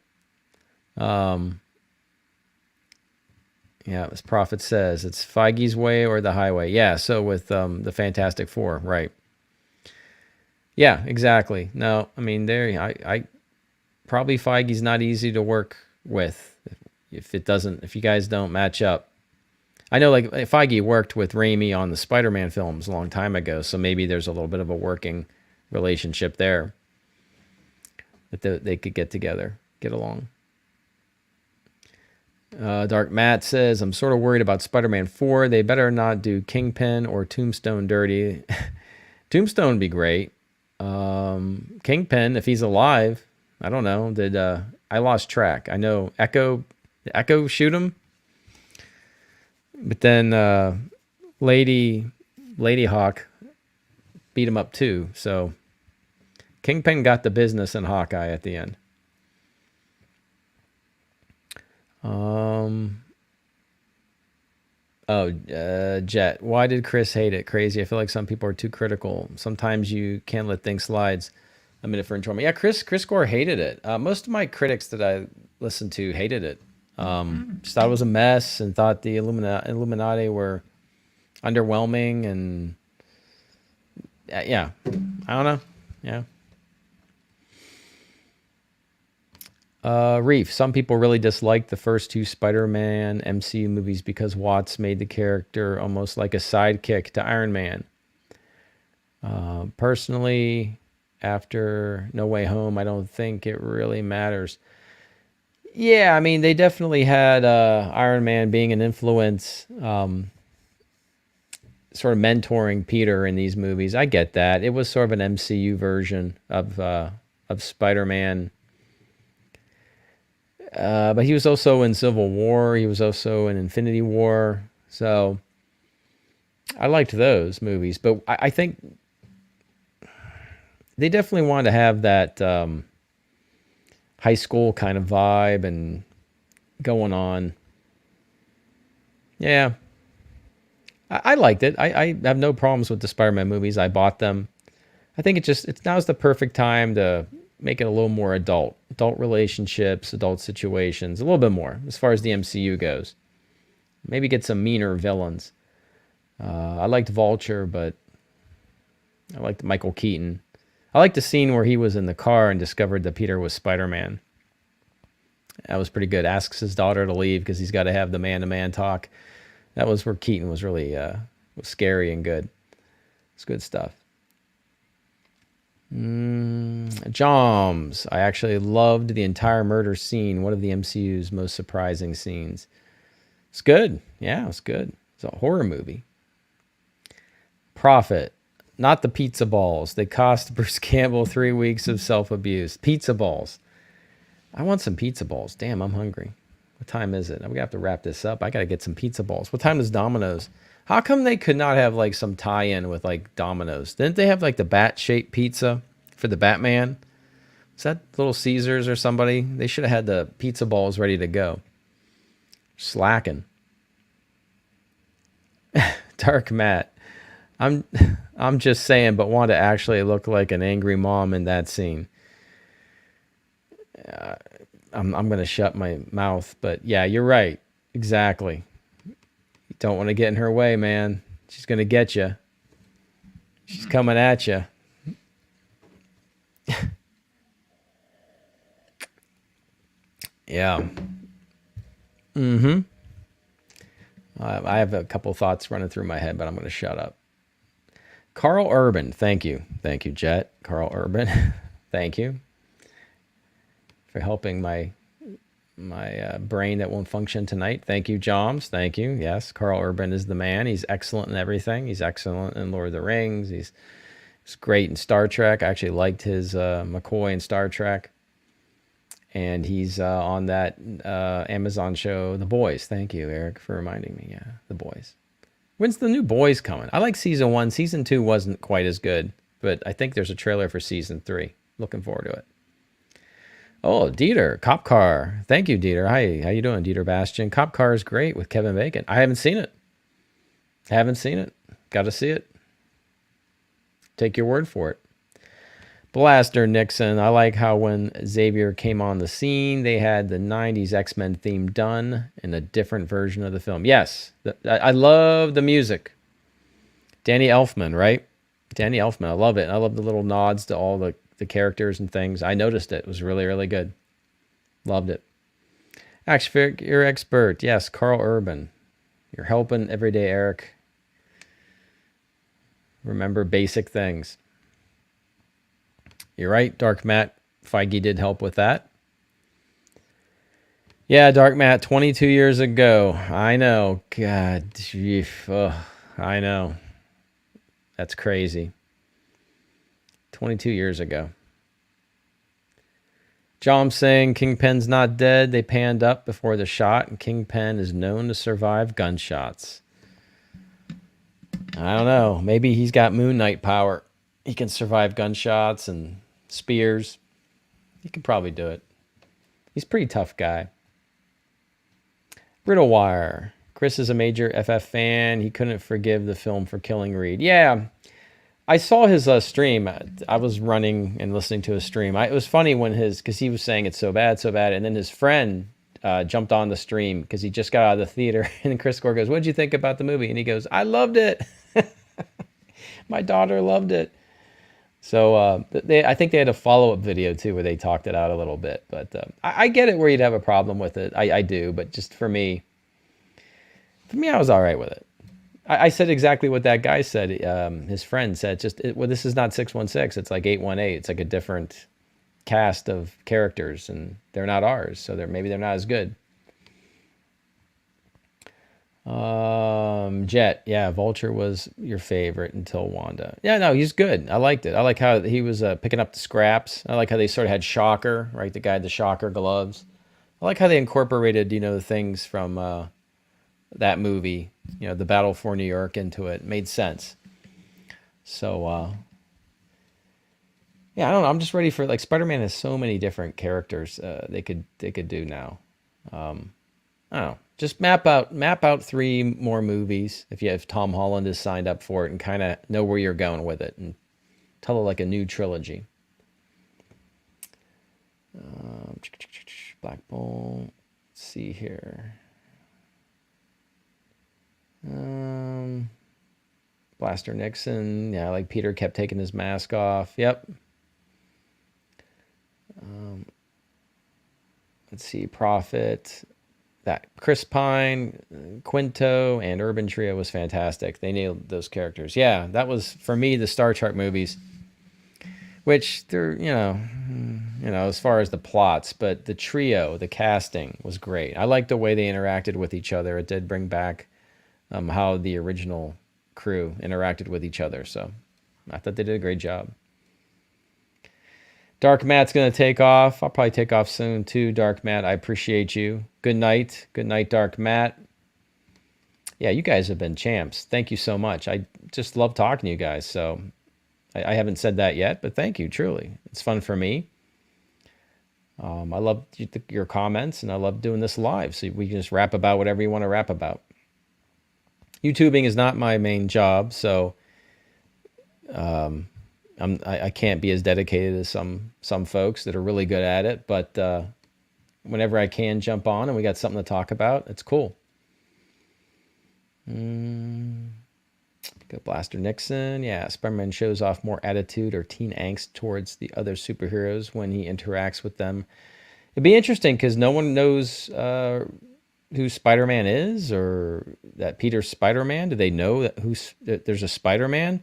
Yeah, as Prophet says, it's Feige's way or the highway. Yeah, so with the Fantastic Four, right. Yeah, exactly. No, I mean, I probably Feige's not easy to work with if you guys don't match up. I know, like, Feige worked with Raimi on the Spider-Man films a long time ago, so maybe there's a little bit of a working relationship there that they could get together, get along. Dark Matt says, I'm sort of worried about Spider-Man 4. They better not do Kingpin or Tombstone dirty. Tombstone would be great. Kingpin, if he's alive, I don't know. Did I lost track? I know Echo shoot him, but then Lady Hawk beat him up too. So Kingpin got the business in Hawkeye at the end. Jet, why did Chris hate it? Crazy. I feel like some people are too critical. Sometimes you can't let things slide a minute for enjoyment. Yeah, Chris Gore hated it. Most of my critics that I listened to hated it. Just thought it was a mess and thought the Illuminati were underwhelming and yeah, I don't know. Yeah. Reef, some people really disliked the first two Spider-Man MCU movies because Watts made the character almost like a sidekick to Iron Man. Personally, after No Way Home, I don't think it really matters. Yeah, I mean, they definitely had Iron Man being an influence, sort of mentoring Peter in these movies. I get that. It was sort of an MCU version of Spider-Man. But he was also in Civil War. He was also in Infinity War. So I liked those movies. But I think they definitely wanted to have that high school kind of vibe and going on. Yeah. I liked it. I have no problems with the Spider-Man movies. I bought them. I think now's the perfect time to make it a little more adult relationships, adult situations, a little bit more as far as the MCU goes. Maybe get some meaner villains. I liked Vulture, but I liked Michael Keaton. I liked the scene where he was in the car and discovered that Peter was Spider-Man. That was pretty good. Asks his daughter to leave because he's got to have the man-to-man talk. That was where Keaton was really was scary and good. It's good stuff. Joms. I actually loved the entire murder scene. One of the MCU's most surprising scenes. It's good. Yeah, it's good. It's a horror movie. Prophet. Not the pizza balls. They cost Bruce Campbell 3 weeks of self-abuse. Pizza balls. I want some pizza balls. Damn, I'm hungry. What time is it? I'm going to have to wrap this up. I got to get some pizza balls. What time is Domino's? How come they could not have like some tie-in with like Domino's? Didn't they have like the bat-shaped pizza for the Batman? Is that Little Caesars or somebody? They should have had the pizza balls ready to go. Slacking. Dark Matt. I'm just saying, but Wanda actually looked like an angry mom in that scene. I'm going to shut my mouth, but yeah, you're right. Exactly. You don't want to get in her way, man. She's going to get you. She's coming at you. Yeah. I have a couple thoughts running through my head, but I'm going to shut up. Carl Urban, thank you. Thank you, Jet. Carl Urban, thank you for helping my brain that won't function tonight. Thank you, Joms. Thank you. Yes, Carl Urban is the man. He's excellent in everything. He's excellent in Lord of the Rings. He's great in Star Trek. I actually liked his McCoy in Star Trek. And he's on that Amazon show, The Boys. Thank you, Eric, for reminding me. Yeah, The Boys. When's the new Boys coming? I like season 1. Season 2 wasn't quite as good, but I think there's a trailer for season 3. Looking forward to it. Oh, Dieter, Cop Car. Thank you, Dieter. Hi, how you doing, Dieter Bastian? Cop Car is great with Kevin Bacon. I haven't seen it. Got to see it. Take your word for it. Blaster Nixon. I like how when Xavier came on the scene, they had the 90s X-Men theme done in a different version of the film. Yes, I love the music. Danny Elfman, right? Danny Elfman. I love it. I love the little nods to all the characters and things. I noticed it. It was really, really good. Loved it. Action figure expert. Yes, Carl Urban. You're helping every day, Eric. Remember basic things. You're right, Dark Matt. Feige did help with that. Yeah, Dark Matt, 22 years ago. I know. God, I know. That's crazy. 22 years ago. John saying Kingpin's not dead. They panned up before the shot, and Kingpin is known to survive gunshots. I don't know. Maybe he's got Moon Knight power. He can survive gunshots and spears. He could probably do it. He's a pretty tough guy. Brittlewire. Chris is a major FF fan. He couldn't forgive the film for killing Reed. Yeah, I saw his stream. I was running and listening to his stream. It was funny when because he was saying it's so bad, and then his friend jumped on the stream because he just got out of the theater, and Chris Gore goes, "What'd you think about the movie?" And he goes, "I loved it. My daughter loved it." So I think they had a follow-up video too where they talked it out a little bit. But I get it where you'd have a problem with it. I do, but just for me, I was all right with it. I said exactly what that guy said. His friend said, this is not 616. It's like 818. It's like a different cast of characters, and they're not ours. So maybe they're not as good. Jet, yeah, Vulture was your favorite until Wanda. Yeah, no, he's good. I liked it. I like how he was picking up the scraps. I like how they sort of had Shocker, right? The guy had the Shocker gloves. I like how they incorporated, the things from that movie, the Battle for New York into it. It made sense. So, yeah, I don't know. I'm just ready for Spider-Man has so many different characters they could do now. I don't know. Just map out 3 more movies if Tom Holland is signed up for it and kind of know where you're going with it and tell it like a new trilogy. Black Bolt. Let's see here. Blaster Nixon. Yeah, like Peter kept taking his mask off. Yep. Let's see. Prophet. That Chris Pine, Quinto, and Urban Trio was fantastic. They nailed those characters. Yeah, that was, for me, the Star Trek movies, which they're, as far as the plots, but the trio, the casting was great. I liked the way they interacted with each other. It did bring back how the original crew interacted with each other. So I thought they did a great job. Dark Matt's going to take off. I'll probably take off soon too, Dark Matt. I appreciate you. Good night. Good night, Dark Matt. Yeah, you guys have been champs. Thank you so much. I just love talking to you guys. So I haven't said that yet, but thank you, truly. It's fun for me. I love your comments, and I love doing this live. So we can just rap about whatever you want to rap about. YouTubing is not my main job, so I can't be as dedicated as some folks that are really good at it, but whenever I can jump on and we got something to talk about, it's cool. Got Blaster Nixon. Yeah, Spider-Man shows off more attitude or teen angst towards the other superheroes when he interacts with them. It'd be interesting because no one knows who Spider-Man is, or that Peter's Spider-Man? Do they know that there's a Spider-Man?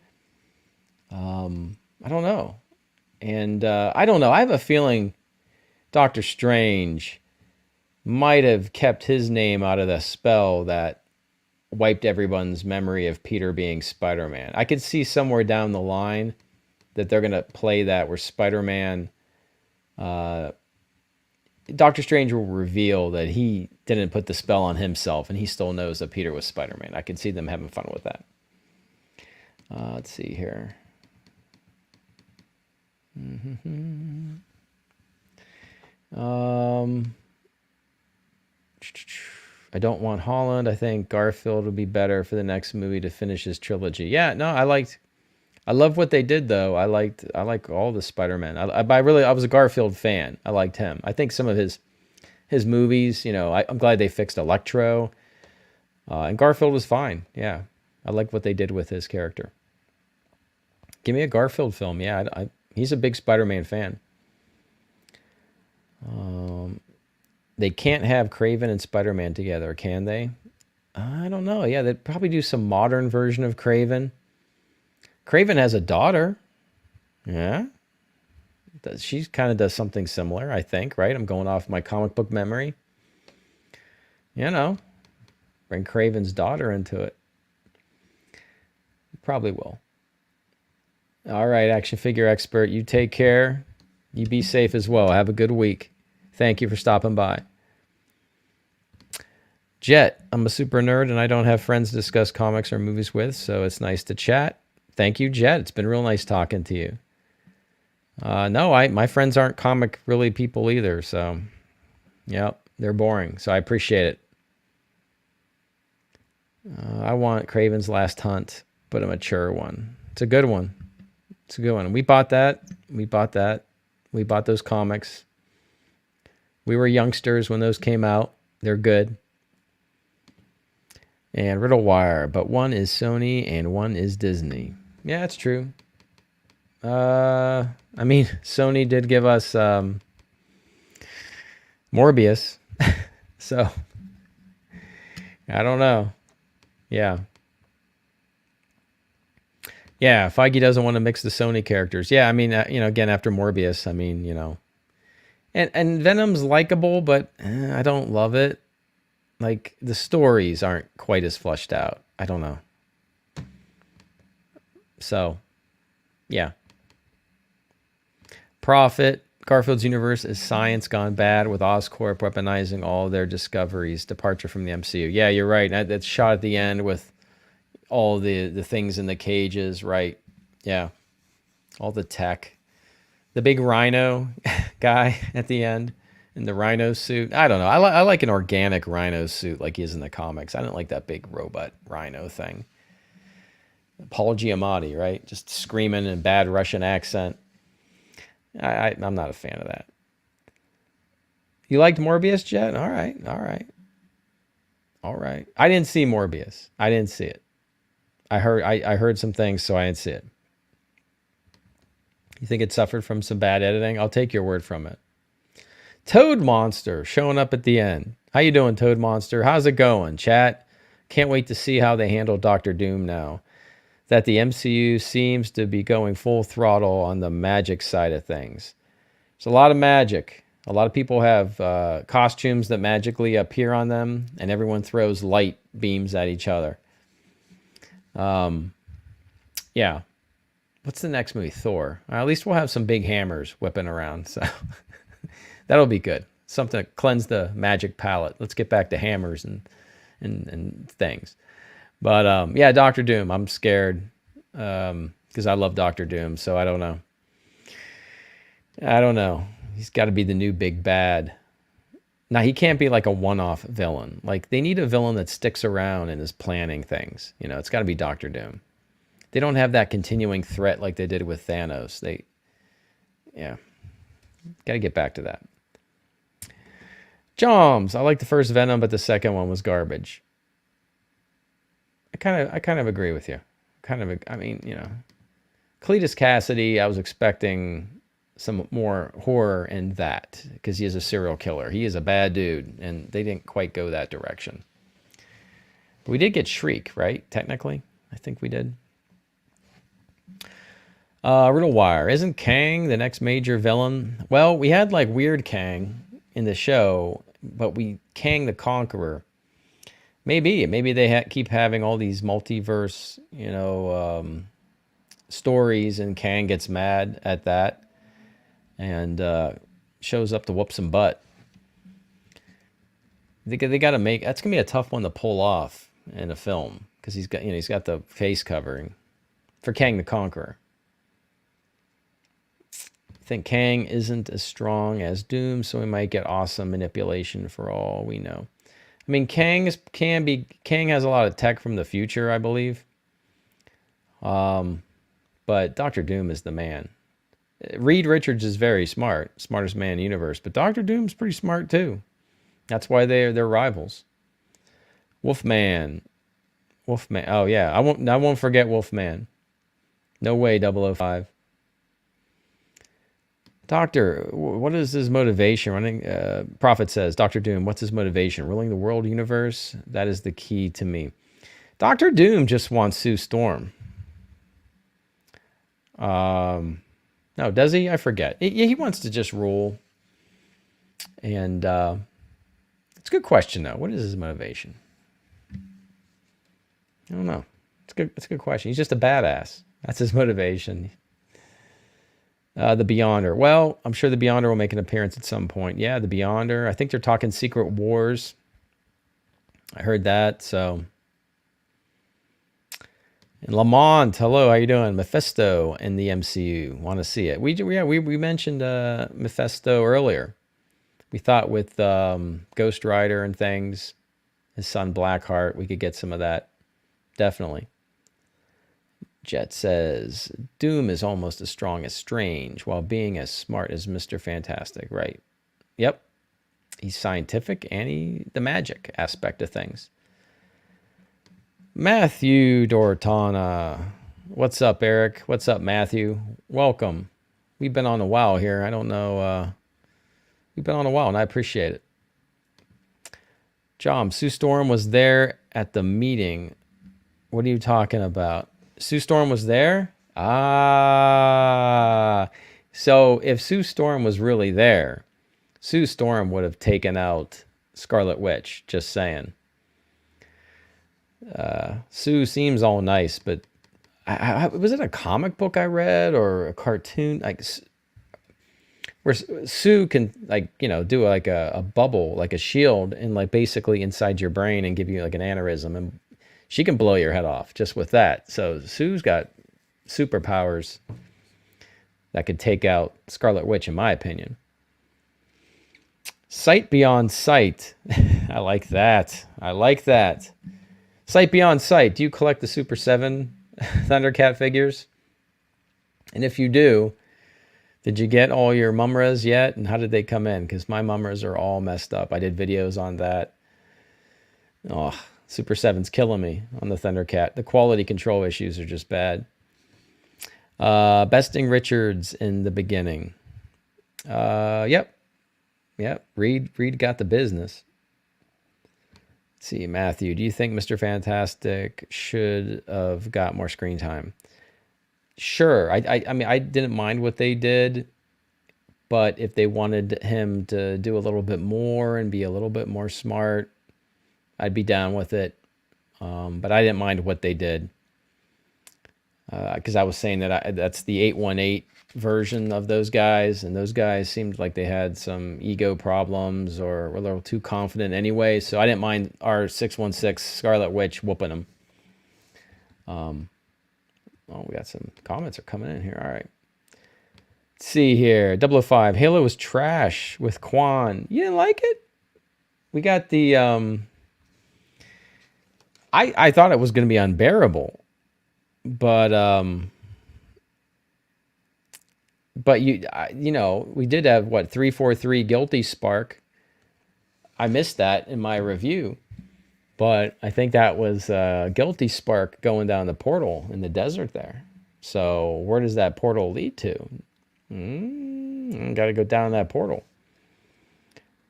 I don't know. And I don't know. I have a feeling Doctor Strange might have kept his name out of the spell that wiped everyone's memory of Peter being Spider-Man. I could see somewhere down the line that they're going to play that where Spider-Man, Doctor Strange will reveal that he didn't put the spell on himself and he still knows that Peter was Spider-Man. I could see them having fun with that. Let's see here. I don't want Holland. I think Garfield would be better for the next movie to finish his trilogy. Yeah, no, I love what they did though. I like all the Spider-Man. I was a Garfield fan. I liked him. I think some of his movies, you know, I'm glad they fixed Electro. And Garfield was fine. Yeah, I like what they did with his character. Give me a Garfield film. Yeah, he's a big Spider-Man fan. They can't have Kraven and Spider-Man together, can they? I don't know. Yeah, they'd probably do some modern version of Kraven. Kraven has a daughter. Yeah. She kind of does something similar, I think, right? I'm going off my comic book memory. You know, bring Kraven's daughter into it. Probably will. All right, action figure expert. You take care. You be safe as well. Have a good week. Thank you for stopping by. Jet, I'm a super nerd and I don't have friends to discuss comics or movies with, so it's nice to chat. Thank you, Jet. It's been real nice talking to you. No, my friends aren't comic really people either, so yep, they're boring. So I appreciate it. I want Kraven's Last Hunt, but a mature one. It's a good one. It's a good one. We bought that. We bought those comics. We were youngsters when those came out. They're good. And Riddle Wire, but one is Sony and one is Disney. Yeah, that's true. I mean, Sony did give us Morbius. So, I don't know. Yeah. Yeah, Feige doesn't want to mix the Sony characters. Yeah, I mean, again, after Morbius, I mean, And Venom's likable, but I don't love it. Like, the stories aren't quite as fleshed out. I don't know. So, yeah. Prophet. Garfield's universe is science gone bad with Oscorp weaponizing all their discoveries. Departure from the MCU. Yeah, you're right. That shot at the end with all the things in the cages, right? Yeah. All the tech. The big rhino guy at the end in the rhino suit. I don't know. I like an organic rhino suit like he is in the comics. I don't like that big robot rhino thing. Paul Giamatti, right? Just screaming in bad Russian accent. I'm not a fan of that. You liked Morbius, Jet? All right. I didn't see Morbius. I didn't see it. I heard some things, so I didn't see it. You think it suffered from some bad editing? I'll take your word from it. Toad Monster showing up at the end. How you doing, Toad Monster? How's it going, chat? Can't wait to see how they handle Doctor Doom now that the MCU seems to be going full throttle on the magic side of things. There's a lot of magic. A lot of people have costumes that magically appear on them, and everyone throws light beams at each other. Yeah. What's the next movie? Thor. At least we'll have some big hammers whipping around. So that'll be good. Something to cleanse the magic palette. Let's get back to hammers and things. But yeah, Doctor Doom. I'm scared because I love Doctor Doom. So I don't know. He's got to be the new big bad. Now, he can't be like a one-off villain. Like, they need a villain that sticks around and is planning things. It's got to be Doctor Doom. They don't have that continuing threat like they did with Thanos. Yeah. Got to get back to that. Joms, I like the first Venom, but the second one was garbage. I kind of agree with you. I mean, Cletus Cassidy, I was expecting some more horror in that because he is a serial killer. He is a bad dude, and they didn't quite go that direction. But we did get Shriek, right? Technically, I think we did. Riddle Wire. Isn't Kang the next major villain? Well, we had like weird Kang in the show, but Kang the Conqueror. Maybe they keep having all these multiverse, stories, and Kang gets mad at that and shows up to whoop some butt. They got to make that's gonna be a tough one to pull off in a film because he's got the face covering for Kang the Conqueror. I think Kang isn't as strong as Doom, so we might get awesome manipulation for all we know. I mean, Kang has a lot of tech from the future, I believe. But Doctor Doom is the man. Reed Richards is very smart, smartest man in the universe, but Doctor Doom's pretty smart too. That's why they're rivals. Wolfman. Oh yeah, I won't forget Wolfman. No way, 005. Doctor, what is his motivation? Running, Prophet says, Doctor Doom, what's his motivation? Ruling the world universe? That is the key to me. Doctor Doom just wants Sue Storm. No, does he? I forget. He wants to just rule. And it's a good question, though. What is his motivation? I don't know. It's a good question. He's just a badass. That's his motivation. The Beyonder. Well, I'm sure the Beyonder will make an appearance at some point. Yeah, the Beyonder. I think they're talking Secret Wars. I heard that, so. And Lamont, hello, how you doing? Mephisto in the MCU. Want to see it. We mentioned Mephisto earlier. We thought with Ghost Rider and things, his son Blackheart, we could get some of that. Definitely. Jet says, Doom is almost as strong as Strange while being as smart as Mr. Fantastic. Right. Yep. He's scientific and the magic aspect of things. Matthew Dortana. What's up, Eric? What's up, Matthew? Welcome. We've been on a while here. I don't know. We've been on a while, and I appreciate it. John, Sue Storm was there at the meeting. What are you talking about? Sue Storm was there? So if Sue Storm was really there, Sue Storm would have taken out Scarlet Witch, just saying. Sue seems all nice, but was it a comic book I read or a cartoon? Like, where Sue can, like, do like a bubble, like a shield, and like basically inside your brain and give you like an aneurysm, and she can blow your head off just with that. So Sue's got superpowers that could take out Scarlet Witch, in my opinion. Sight beyond sight. I like that. Sight beyond sight. Do you collect the Super 7 Thundercat figures? And if you do, did you get all your Mumras yet? And how did they come in? Because my Mumras are all messed up. I did videos on that. Oh, Super 7's killing me on the Thundercat. The quality control issues are just bad. Besting Richards in the beginning. Yep. Reed got the business. Let's see, Matthew, do you think Mr. Fantastic should have got more screen time? Sure. I mean, I didn't mind what they did, but if they wanted him to do a little bit more and be a little bit more smart, I'd be down with it. But I didn't mind what they did. Because I was saying that that's the 818 version of those guys, and those guys seemed like they had some ego problems or were a little too confident anyway, so I didn't mind our 616 Scarlet Witch whooping them. We got some comments are coming in here. All right. Let's see here. 005. Halo was trash with Quan. You didn't like it? We got the... I thought it was going to be unbearable. But we did have 343 Guilty Spark. I missed that in my review, but I think that was Guilty Spark going down the portal in the desert there. So where does that portal lead to? Got to go down that portal.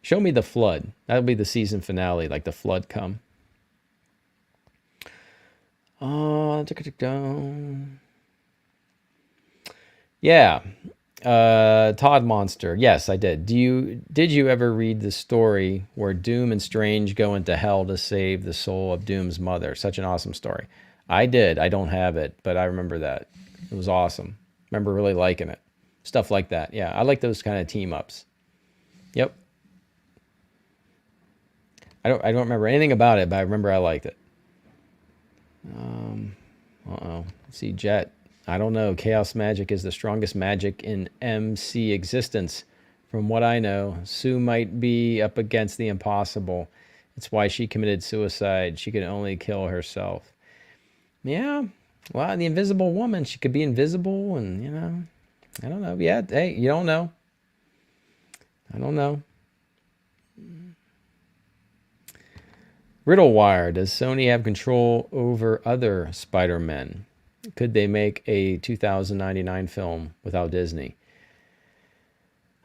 Show me the flood. That'll be the season finale, like the flood come. Yeah. Todd Monster. Yes, I did. Did you ever read the story where Doom and Strange go into hell to save the soul of Doom's mother? Such an awesome story. I did. I don't have it, but I remember that. It was awesome. Remember really liking it. Stuff like that. Yeah, I like those kind of team ups. Yep. I don't remember anything about it, but I remember I liked it. Uh-oh. See, Jet. I don't know. Chaos magic is the strongest magic in MC existence. From what I know, Sue might be up against the impossible. It's why she committed suicide. She could only kill herself. Yeah. Well, the invisible woman, she could be invisible and, I don't know. Yeah, hey, you don't know. I don't know. Riddlewire, does Sony have control over other Spider-Men? Could they make a 2099 film without Disney?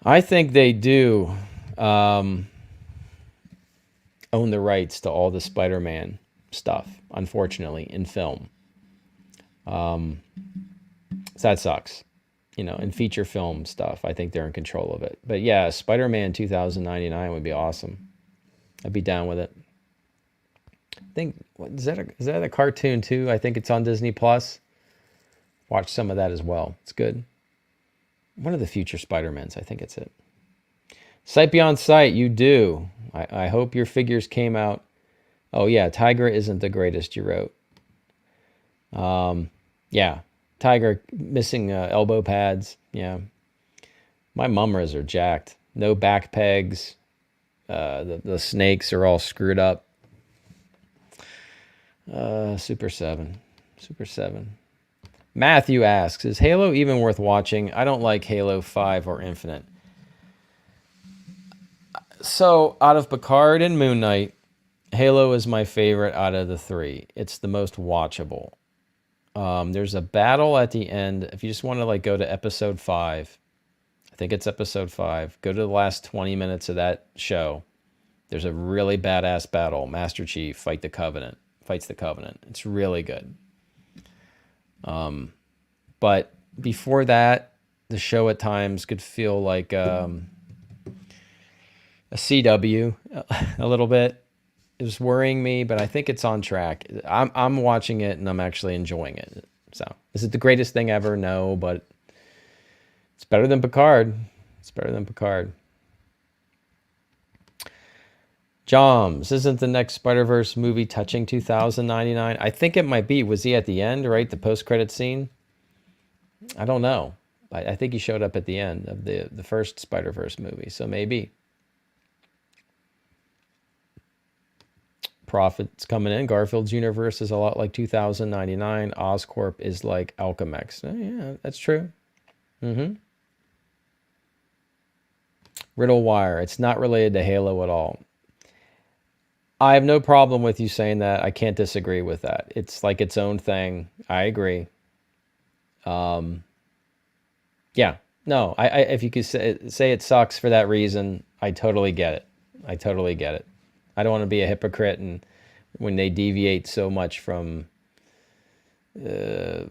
I think they do own the rights to all the Spider-Man stuff, unfortunately, in film. So that sucks. In feature film stuff, I think they're in control of it. But yeah, Spider-Man 2099 would be awesome. I'd be down with it. I think, is that a cartoon too? I think it's on Disney Plus. Watch some of that as well. It's good. One of the future Spider-Mans. I think it's it. Sight Beyond Sight, you do. I hope your figures came out. Oh yeah, Tiger isn't the greatest, you wrote. Yeah, Tiger missing elbow pads. Yeah. My mummers are jacked. No back pegs. The snakes are all screwed up. Super 7. Matthew asks, is Halo even worth watching? I don't like Halo 5 or Infinite. So, out of Picard and Moon Knight, Halo is my favorite out of the three. It's the most watchable. There's a battle at the end. If you just want to go to episode 5, I think it's episode 5. Go to the last 20 minutes of that show. There's a really badass battle. Master Chief fights the Covenant. It's really good. But before that, the show at times could feel like a CW a little bit. It was worrying me, but I think it's on track. I'm watching it and I'm actually enjoying it. So, is it the greatest thing ever? No, but it's better than Picard. Joms, isn't the next Spider-Verse movie touching 2099? I think it might be. Was he at the end, right? The post-credit scene? I don't know. I think he showed up at the end of the first Spider-Verse movie, so maybe. Profits coming in. Garfield's universe is a lot like 2099. Oscorp is like Alchemex. Oh, yeah, that's true. Riddlewire, it's not related to Halo at all. I have no problem with you saying that. I can't disagree with that. It's like its own thing. I agree. Yeah. No, I if you could say it sucks for that reason, I totally get it. I don't want to be a hypocrite and when they deviate so much from the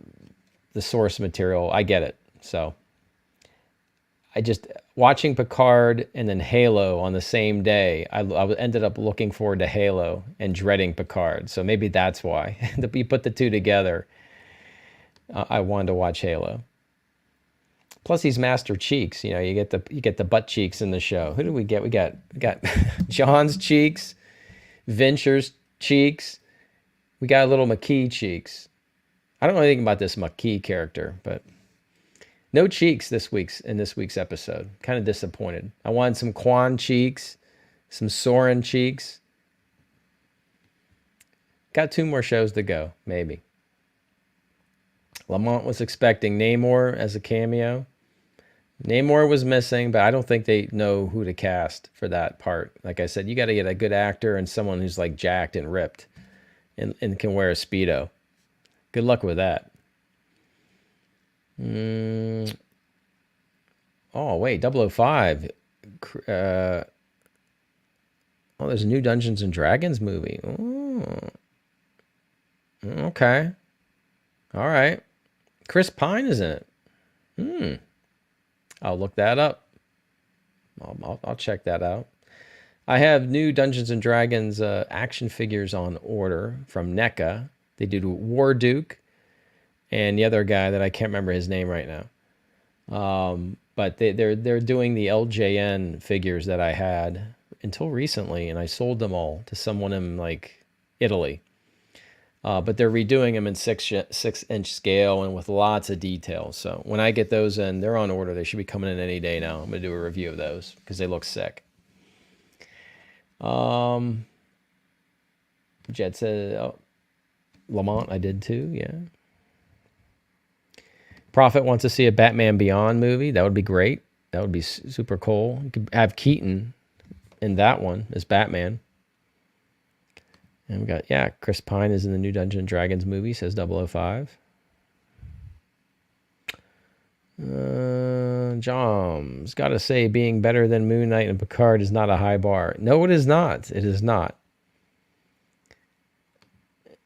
source material, I get it. So I just watching Picard and then Halo on the same day. I ended up looking forward to Halo and dreading Picard. So maybe that's why. You put the two together. I wanted to watch Halo. Plus, he's Master Cheeks. You get the butt cheeks in the show. Who do we get? We got John's cheeks, Venture's cheeks. We got a little McKee cheeks. I don't know anything about this McKee character, but no cheeks in this week's episode. Kind of disappointed. I wanted some Quan cheeks, some Soren cheeks. Got 2 more shows to go, maybe. Lamont was expecting Namor as a cameo. Namor was missing, but I don't think they know who to cast for that part. Like I said, you got to get a good actor and someone who's like jacked and ripped and can wear a Speedo. Good luck with that. Oh, wait, 005. Uh, oh, there's a new Dungeons and Dragons movie. Oh, okay. All right. Chris Pine is in it. I'll look that up. I'll check that out. I have new Dungeons and Dragons action figures on order from NECA. They do War Duke and the other guy that I can't remember his name right now. But they're doing the LJN figures that I had until recently, and I sold them all to someone in like Italy. But they're redoing them in 6-inch scale and with lots of detail. So when I get those in, they're on order. They should be coming in any day now. I'm gonna do a review of those because they look sick. Jet said, oh, Lamont, I did too. Yeah. Prophet wants to see a Batman Beyond movie. That would be great. That would be super cool. You could have Keaton in that one as Batman. And we got, yeah, Chris Pine is in the new Dungeons and Dragons movie, says 005. John's got to say, being better than Moon Knight and Picard is not a high bar. No, it is not. It is not.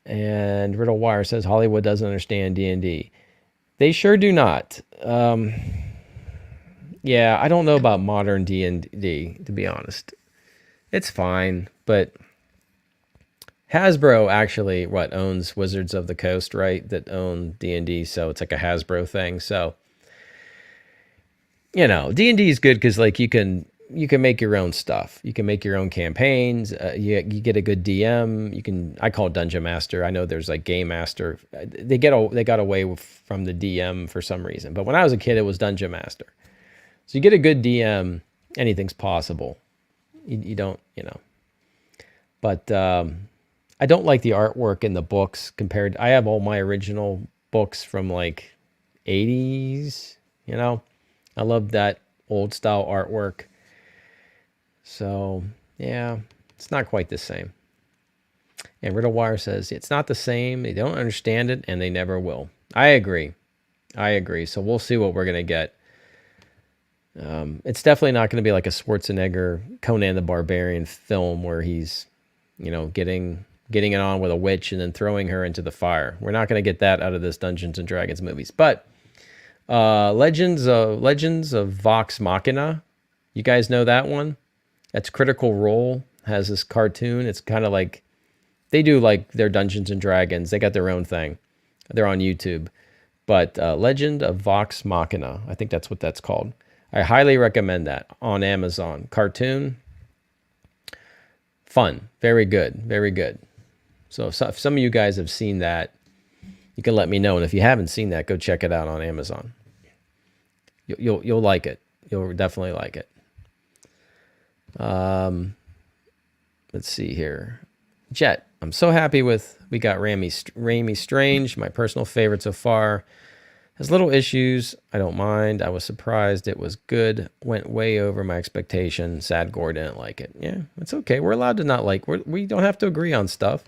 And Riddle Wire says Hollywood doesn't understand D&D. They sure do not. Yeah, I don't know about modern D&D, to be honest. It's fine, but Hasbro actually owns Wizards of the Coast, right? That own D&D, so it's like a Hasbro thing. So, you know, D&D is good because like you can make your own stuff. You can make your own campaigns. You get a good DM. I call it Dungeon Master. I know there's like Game Master. They got away from the DM for some reason. But when I was a kid, it was Dungeon Master. So you get a good DM, anything's possible. You don't, you know. But I don't like the artwork in the books compared. I have all my original books from like 80s, you know. I love that old style artwork. So, yeah, it's not quite the same. And Riddle Wire says, it's not the same. They don't understand it, and they never will. I agree. So we'll see what we're going to get. It's definitely not going to be like a Schwarzenegger, Conan the Barbarian film where he's, you know, getting it on with a witch and then throwing her into the fire. We're not going to get that out of this Dungeons and Dragons movies. But Legends of Vox Machina, you guys know that one? That's Critical Role, has this cartoon. It's kind of like, they do like their Dungeons and Dragons. They got their own thing. They're on YouTube. But Legend of Vox Machina, I think that's what that's called. I highly recommend that on Amazon. Cartoon, fun, very good, very good. So if some of you guys have seen that, you can let me know. And if you haven't seen that, go check it out on Amazon. You'll like it. You'll definitely like it. Let's see here. Jet, I'm so happy we got Raimi Strange, my personal favorite so far. Has little issues. I don't mind. I was surprised it was good. Went way over my expectation. Sad Gore didn't like it. Yeah, it's okay. We're allowed to not like. We don't have to agree on stuff.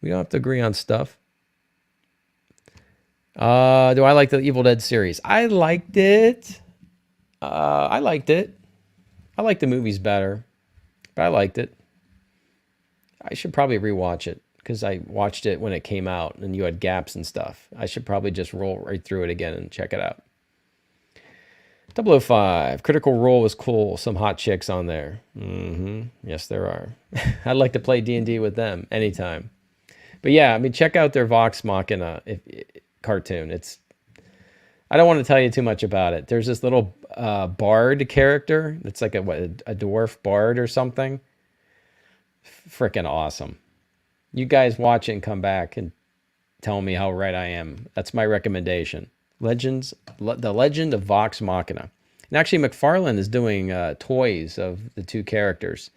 We don't have to agree on stuff. Do I like the Evil Dead series? I liked it. I liked it. I like the movies better, but I liked it. I should probably rewatch it because I watched it when it came out and you had gaps and stuff. I should probably just roll right through it again and check it out. 005, Critical Role was cool. Some hot chicks on there. Yes, there are. I'd like to play D&D with them anytime. But yeah, I mean, check out their Vox Machina cartoon. I don't want to tell you too much about it. There's this little bard character that's like a dwarf bard or something. Freaking awesome. You guys watch it and come back and tell me how right I am. That's my recommendation. The Legend of Vox Machina. And actually, McFarlane is doing toys of the two characters.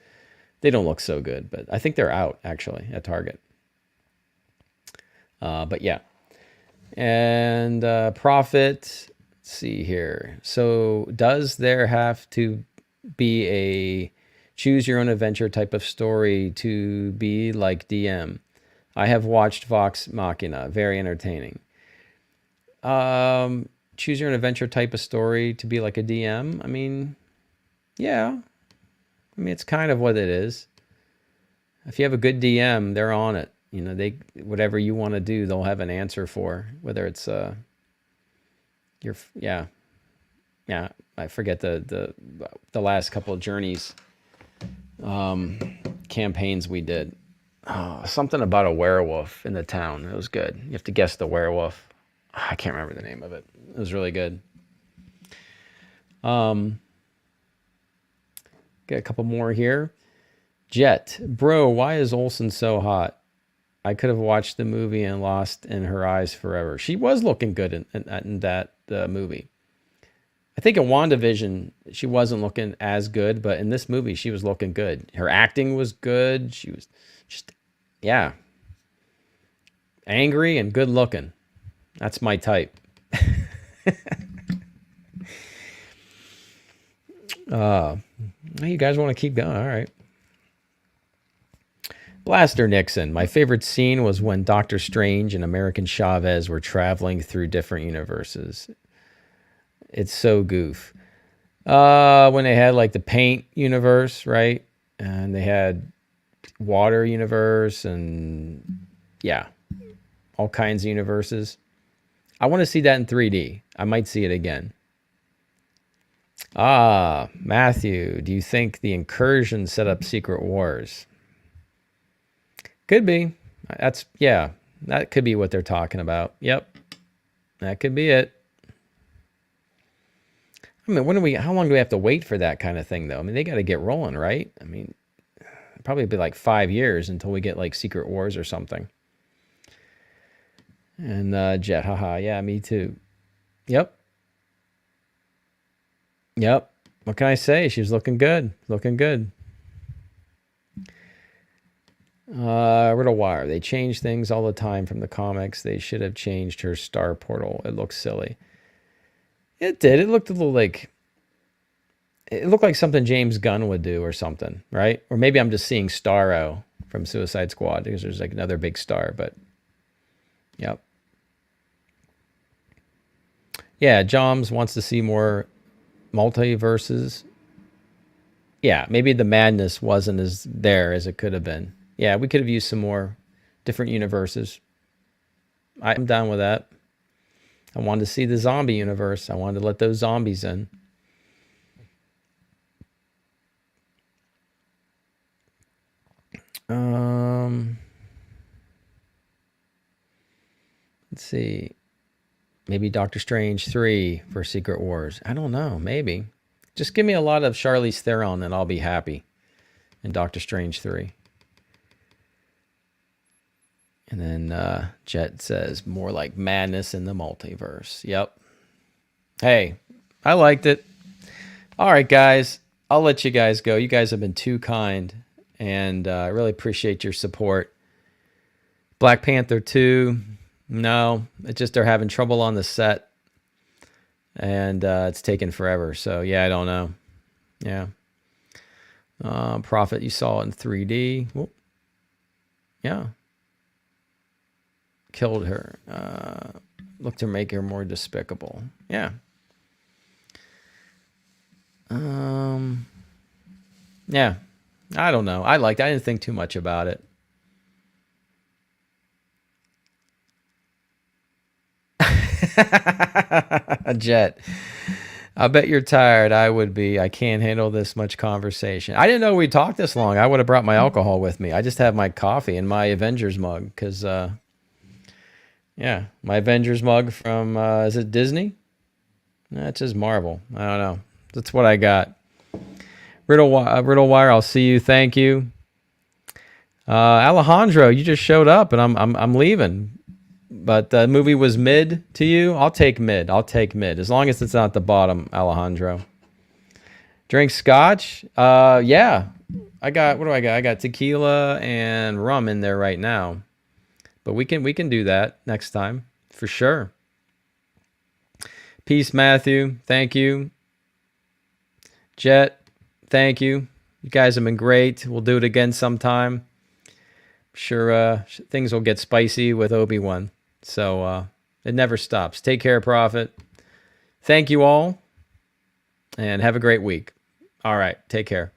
They don't look so good, but I think they're out, actually, at Target. But yeah. And Prophet, let's see here. So does there have to be a choose your own adventure type of story to be like DM? I have watched Vox Machina, very entertaining. choose your own adventure type of story to be like a DM. I mean, yeah. I mean, it's kind of what it is. If you have a good DM, they're on it. You know, they whatever you want to do, they'll have an answer for. Whether it's your yeah. I forget the last couple of journeys campaigns we did. Oh, something about a werewolf in the town. It was good. You have to guess the werewolf. I can't remember the name of it. It was really good. Get a couple more here. Jet, bro, why is Olsen so hot? I could have watched the movie and lost in her eyes forever. She was looking good in that movie. I think in WandaVision, she wasn't looking as good, but in this movie, she was looking good. Her acting was good. She was just, yeah, angry and good looking. That's my type. You guys want to keep going? All right. Blaster Nixon. My favorite scene was when Doctor Strange and American Chavez were traveling through different universes. It's so goof. When they had like the paint universe, right? And they had water universe and yeah, all kinds of universes. I want to see that in 3D. I might see it again. Matthew, do you think the incursion set up Secret Wars? Could be. Yeah, that could be what they're talking about. Yep. That could be it. I mean, how long do we have to wait for that kind of thing, though? I mean, they got to get rolling, right? I mean, probably be like 5 years until we get like Secret Wars or something. And Jet, haha, yeah, me too. Yep. What can I say? She's looking good. Looking good. Riddle Wire. They change things all the time from the comics. They should have changed her star portal. It looks silly. It did. It looked a little like... It looked like something James Gunn would do or something, right? Or maybe I'm just seeing Starro from Suicide Squad because there's like another big star, but... Yep. Yeah, Joms wants to see more multiverses. Yeah, maybe the madness wasn't as there as it could have been. Yeah, we could have used some more different universes. I'm down with that. I wanted to see the zombie universe. I wanted to let those zombies in. Let's see. Maybe Doctor Strange 3 for Secret Wars. I don't know. Maybe. Just give me a lot of Charlize Theron and I'll be happy in Doctor Strange 3. And then Jet says, more like madness in the multiverse. Yep. Hey, I liked it. All right, guys. I'll let you guys go. You guys have been too kind. And I really appreciate your support. Black Panther 2. No, it's just they're having trouble on the set. And it's taken forever. So, yeah, I don't know. Yeah. Prophet, you saw it in 3D. Whoop. Yeah. Killed her. Looked to make her more despicable. Yeah. Yeah. I don't know. I didn't think too much about it. Jet. I bet you're tired. I would be. I can't handle this much conversation. I didn't know we talked this long. I would have brought my alcohol with me. I just have my coffee and my Avengers mug because, yeah, my Avengers mug from, is it Disney? No, it says Marvel. I don't know. That's what I got. Riddle Wire, I'll see you. Thank you. Alejandro, you just showed up and I'm leaving. But the movie was mid to you. I'll take mid. As long as it's not the bottom, Alejandro. Drink scotch? Yeah. What do I got? I got tequila and rum in there right now. But we can do that next time for sure. Peace, Matthew. Thank you. Jet, thank you. You guys have been great. We'll do it again sometime. Sure, things will get spicy with Obi-Wan. So it never stops. Take care, Prophet. Thank you all, and have a great week. All right, take care.